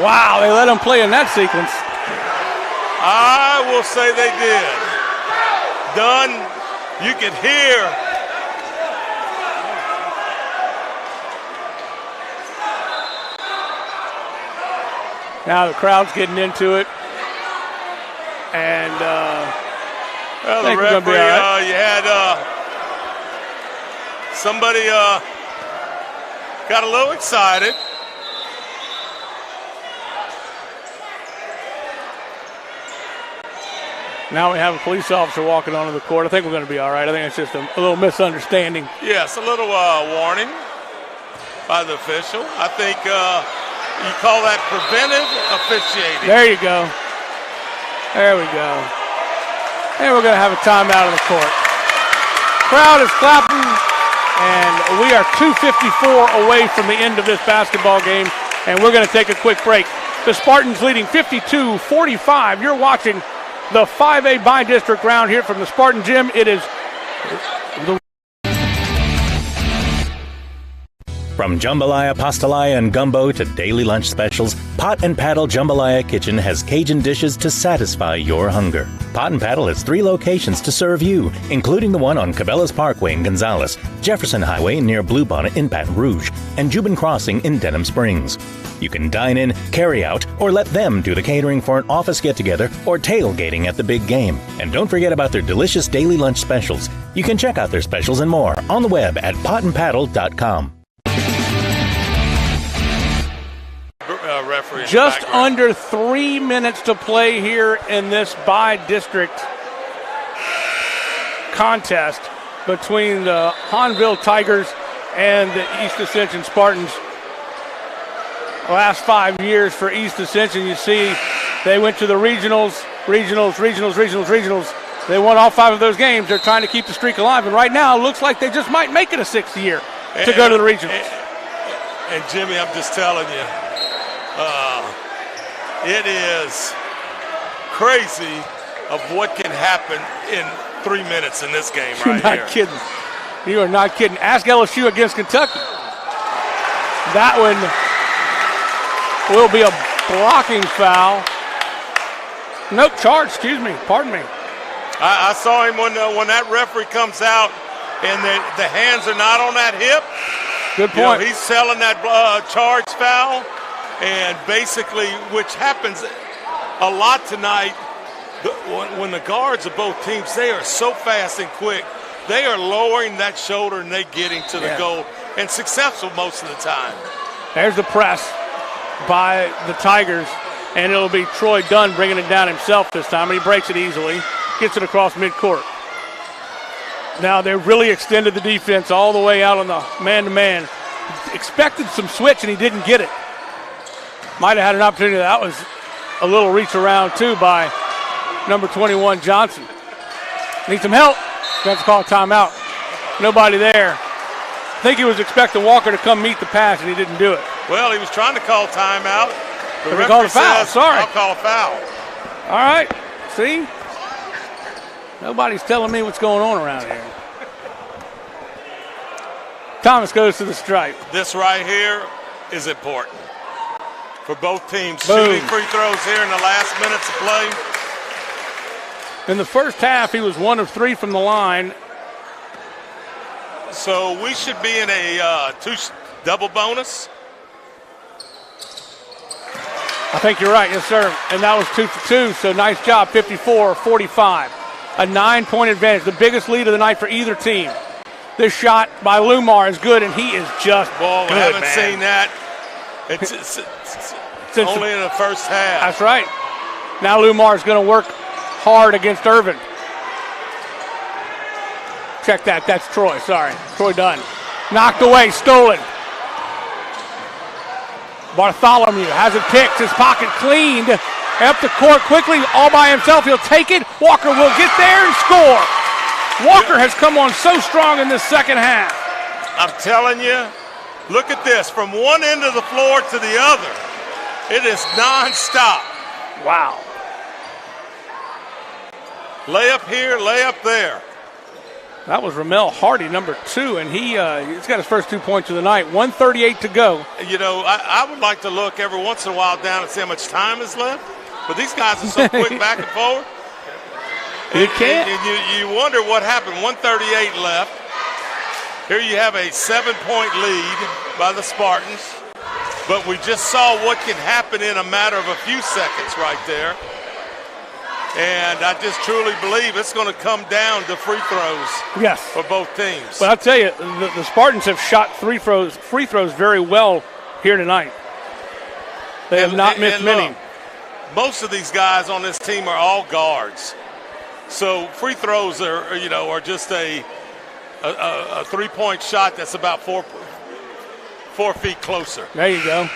S1: Wow, they let him play in that sequence.
S15: I will say they did. Dunn, you could hear.
S1: Now the crowd's getting into it. And
S15: well, the referee, right. You had somebody got a little excited.
S1: Now we have a police officer walking onto the court. I think we're going to be all right. I think it's just a little misunderstanding.
S15: Yes, a little warning by the official. I think you call that preventive officiating.
S1: There you go. There we go. And we're going to have a timeout on the court. Crowd is clapping, and we are 2:54 away from the end of this basketball game, and we're going to take a quick break. The Spartans leading 52-45. You're watching the 5A Bidistrict round here from the Spartan Gym. It is the
S5: From jambalaya, pastalaya, and gumbo to daily lunch specials, Pot and Paddle Jambalaya Kitchen has Cajun dishes to satisfy your hunger. Pot and Paddle has 3 locations to serve you, including the one on Cabela's Parkway in Gonzales, Jefferson Highway near Bluebonnet in Baton Rouge, and Jubin Crossing in Denham Springs. You can dine in, carry out, or let them do the catering for an office get-together or tailgating at the big game. And don't forget about their delicious daily lunch specials. You can check out their specials and more on the web at potandpaddle.com.
S1: Just under 3 minutes to play here in this Bidistrict contest between the Hahnville Tigers and the East Ascension Spartans. Last 5 years for East Ascension, you see they went to the regionals. They won all 5 of those games. They're trying to keep the streak alive, and right now it looks like they just might make it a 6th year to go to the regionals.
S15: And Jimmy, I'm just telling you, it is crazy of what can happen in 3 minutes in this game right here.
S1: You're not kidding. You are not kidding. Ask LSU against Kentucky. That one will be a blocking foul. Nope, charge, excuse me. Pardon me.
S15: I saw him when that referee comes out and the hands are not on that hip.
S1: Good point.
S15: He's selling that charge foul. And basically, which happens a lot tonight, when the guards of both teams, they are so fast and quick, they are lowering that shoulder and they getting to the goal, and successful most of the time.
S1: There's the press by the Tigers, and it'll be Troy Dunn bringing it down himself this time, and he breaks it easily, gets it across midcourt. Now they've really extended the defense all the way out on the man-to-man. Expected some switch, and he didn't get it. Might have had an opportunity. That was a little reach around, too, by number 21, Johnson. Needs some help. Going to have to call a timeout. Nobody there. I think he was expecting Walker to come meet the pass, and he didn't do it.
S15: Well, he was trying to call timeout. The referee
S1: called a foul.
S15: says,
S1: Sorry.
S15: I'll call a foul.
S1: All right. See? Nobody's telling me what's going on around here. Thomas goes to the stripe.
S15: This right here is important for both teams.
S1: Boom.
S15: Shooting free throws here in the last minutes of play.
S1: In the first half, he was 1 of 3 from the line.
S15: So we should be in a double bonus.
S1: I think you're right, yes, sir. And that was 2 for 2, so nice job, 54-45. A 9-point advantage, the biggest lead of the night for either team. This shot by Lumar is good, and he is just
S15: Boy, we
S1: good,
S15: haven't
S1: man.
S15: seen that. It's only in the first half.
S1: That's right. Now Lumar is going to work hard against Irvin. Check that. That's Troy. Sorry. Troy Dunn. Knocked away. Stolen. Bartholomew has it picked. His pocket cleaned. Up the court quickly. All by himself. He'll take it. Walker will get there and score. Walker has come on so strong in this second half.
S15: I'm telling you, look at this. From one end of the floor to the other, it is nonstop.
S1: Wow.
S15: Layup here, layup there.
S1: That was Ramel Hardy, number 2, and he's got his first 2 points of the night. 1:38 to go.
S15: You know, I would like to look every once in a while down and see how much time is left, but these guys are so quick back and forward.
S1: You can't.
S15: And you wonder what happened. 1:38 left. Here you have a 7-point lead by the Spartans, but we just saw what can happen in a matter of a few seconds right there. And I just truly believe it's going to come down to free throws.
S1: Yes.
S15: For both teams.
S1: But I'll tell you, the Spartans have shot free throws very well here tonight. They have not missed many.
S15: Look, most of these guys on this team are all guards. So free throws are just a 3-point shot that's about 4 feet closer.
S1: There you go.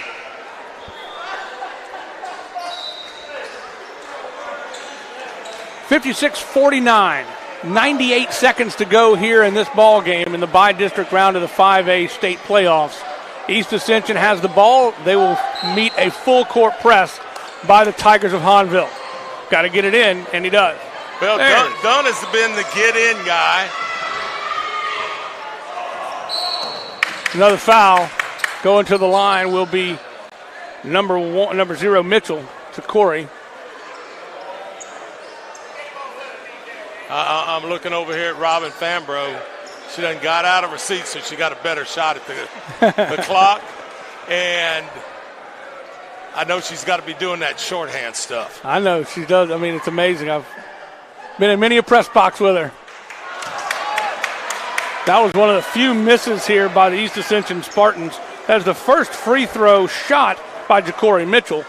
S1: (56-49). 98 seconds to go here in this ball game in the Bidistrict round of the 5A state playoffs. East Ascension has the ball. They will meet a full court press by the Tigers of Hahnville. Got to get it in, and he does.
S15: Well, Dunn has been the get-in guy.
S1: Another foul going to the line will be number 0 Mitchell to Corey.
S15: I'm looking over here at Robin Fambro. She done got out of her seat, so she got a better shot at the clock. And I know she's got to be doing that shorthand stuff.
S1: I know she does. I mean, it's amazing. I've been in many a press box with her. That was one of the few misses here by the East Ascension Spartans. That is the first free throw shot by Ja'Cory Mitchell.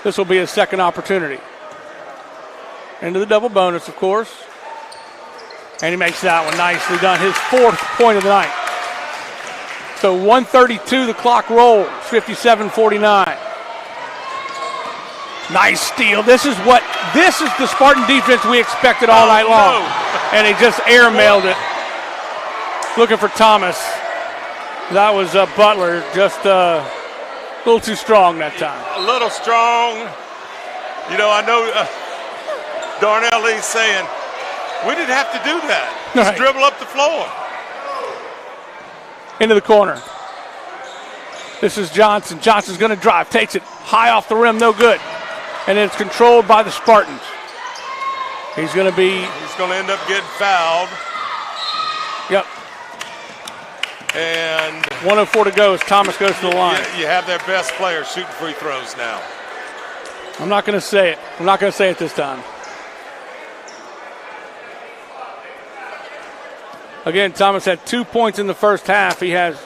S1: This will be his second opportunity. Into the double bonus, of course. And he makes that one. Nicely done. His 4th point of the night. So 1:32, the clock rolls. 57-49. Nice steal. This is the Spartan defense we expected all night long. No. And he just airmailed it. Looking for Thomas. That was Butler. Just a little too strong that time.
S15: A little strong. You know, I know Darnell Lee's saying, we didn't have to do that. Just dribble up the floor.
S1: Into the corner. This is Johnson. Johnson's going to drive. Takes it high off the rim. No good. And it's controlled by the Spartans. He's going to
S15: end up getting fouled.
S1: Yep.
S15: And
S1: 1:04 to go as Thomas goes to the line.
S15: You have their best player shooting free throws now.
S1: I'm not going to say it. I'm not going to say it this time. Again, Thomas had 2 points in the first half. He has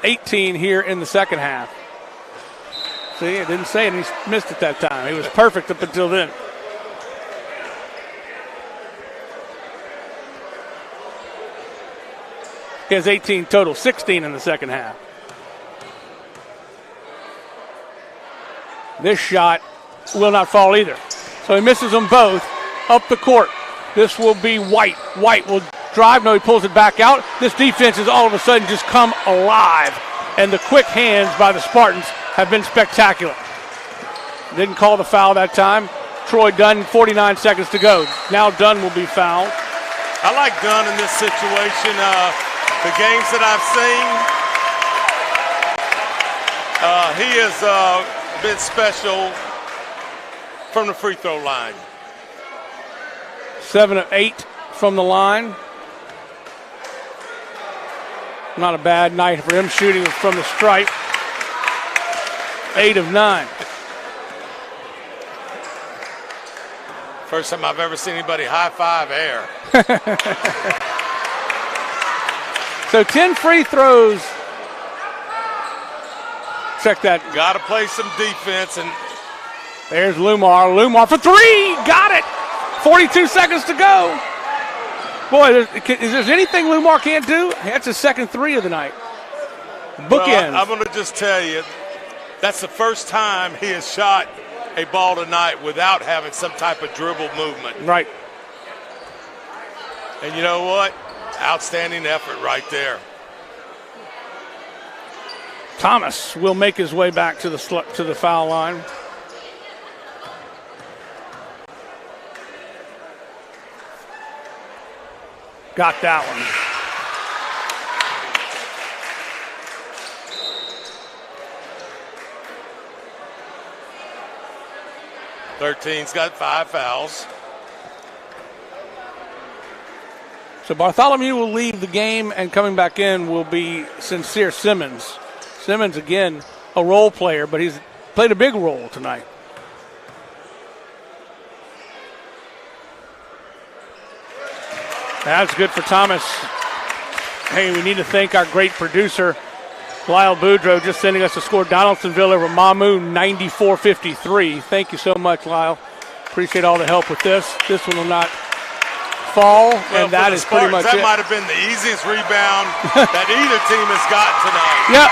S1: 18 here in the second half. See, I didn't say it, and he missed it that time. He was perfect up until then. He has 18 total, 16 in the second half. This shot will not fall either. So he misses them both up the court. This will be White. White will drive. No, he pulls it back out. This defense has all of a sudden just come alive. And the quick hands by the Spartans have been spectacular. Didn't call the foul that time. Troy Dunn, 49 seconds to go. Now Dunn will be fouled.
S15: I like Dunn in this situation. The games that I've seen, he has been special from the free throw line.
S1: 7 of 8 from the line. Not a bad night for him shooting from the stripe. 8 of 9.
S15: First time I've ever seen anybody high-five air.
S1: So 10 free throws. Check that.
S15: Got to play some defense. And
S1: there's Lumar. Lumar for three. Got it. 42 seconds to go. Boy, is there anything Lumar can't do? That's his second three of the night. Bookends.
S15: Well, I'm going to just tell you, that's the first time he has shot a ball tonight without having some type of dribble movement.
S1: Right.
S15: And you know what? Outstanding effort right there.
S1: Thomas will make his way back to the foul line. Got that one.
S15: Thirteen's got 5 fouls.
S1: So Bartholomew will leave the game, and coming back in will be Sincere Simmons. Simmons, again, a role player, but he's played a big role tonight. That's good for Thomas. Hey, we need to thank our great producer, Lyle Boudreau, just sending us a score. Donaldsonville over Mamu, 94-53. Thank you so much, Lyle. Appreciate all the help with this. This one will not fall, and that is pretty much
S15: that
S1: it.
S15: Might have been the easiest rebound that either team has gotten tonight.
S1: Yep.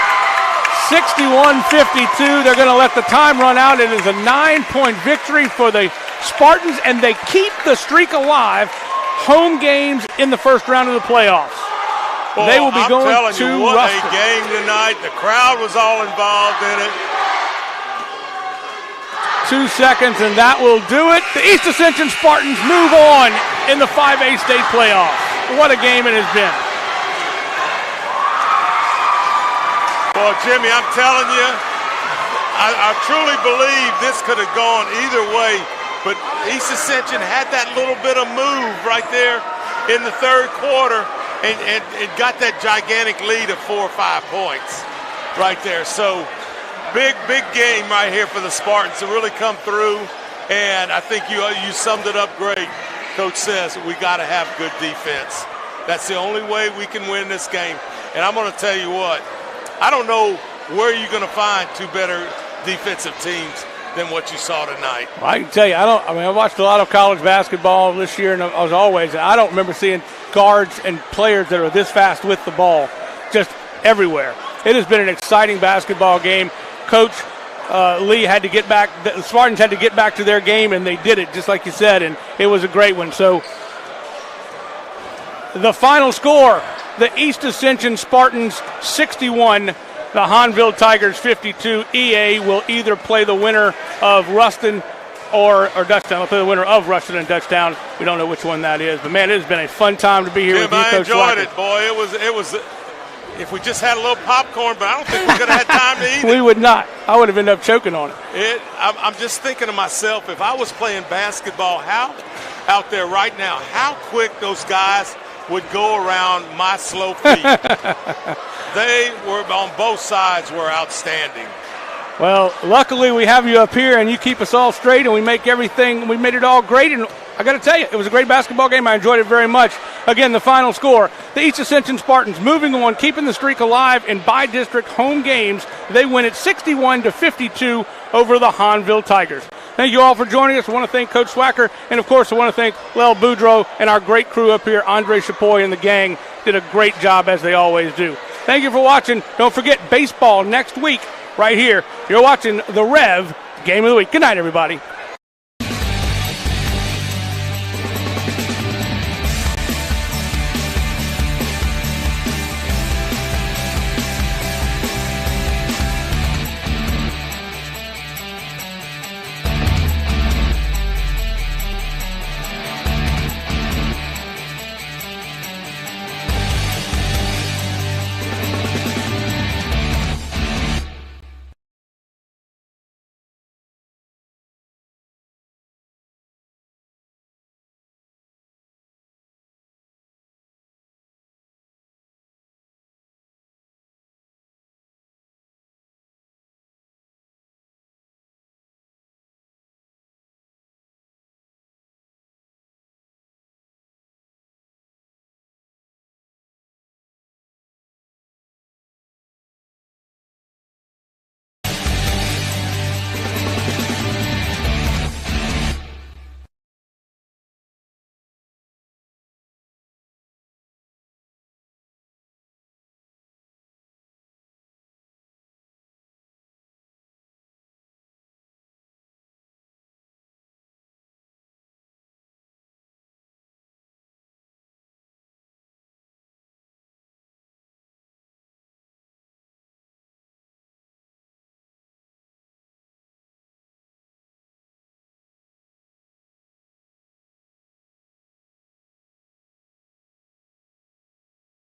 S1: 61-52. They're going to let the time run out. It is a 9-point victory for the Spartans, and they keep the streak alive. Home games in the first round of the playoffs.
S15: Well,
S1: they will be going to
S15: what
S1: Ruston.
S15: A game tonight. The crowd was all involved in it.
S1: 2 seconds, and that will do it. The East Ascension Spartans move on in the 5A state playoffs. What a game it has been.
S15: Well, Jimmy, I'm telling you, I truly believe this could have gone either way, but East Ascension had that little bit of move right there in the third quarter and got that gigantic lead of 4 or 5 points right there. So big game right here for the Spartans to really come through, and I think you summed it up great. Coach says we got to have good defense. That's the only way we can win this game. And I'm going to tell you what, I don't know where you're going to find two better defensive teams than what you saw tonight.
S1: Well, I can tell you, I watched a lot of college basketball this year, and I don't remember seeing guards and players that are this fast with the ball just everywhere. It has been an exciting basketball game. Coach Lee had to get back, the Spartans had to get back to their game, and they did it, just like you said, and it was a great one. So the final score, the East Ascension Spartans 61, the Hahnville Tigers 52. EA will either play the winner of Ruston or Dutchtown. They'll play the winner of Ruston and Dutchtown. We don't know which one that is. But, man, it has been a fun time to be here with you, Coach
S15: I enjoyed
S1: Schwacker.
S15: it, boy. It was. If we just had a little popcorn, but I don't think we could have had time to eat it.
S1: We would not. I would have ended up choking on it.
S15: I'm just thinking to myself, if I was playing basketball, how out there right now, how quick those guys would go around my slow feet. They were, on both sides, were outstanding.
S1: Well, luckily we have you up here, and you keep us all straight, and we made it all great. And I got to tell you, it was a great basketball game. I enjoyed it very much. Again, the final score, the East Ascension Spartans moving on, keeping the streak alive in Bidistrict home games. They win it 61-52 over the Hahnville Tigers. Thank you all for joining us. I want to thank Coach Schwacker, and, of course, I want to thank Lel Boudreau and our great crew up here. Andre Chapoy and the gang did a great job, as they always do. Thank you for watching. Don't forget, baseball next week right here. You're watching the Rev Game of the Week. Good night, everybody.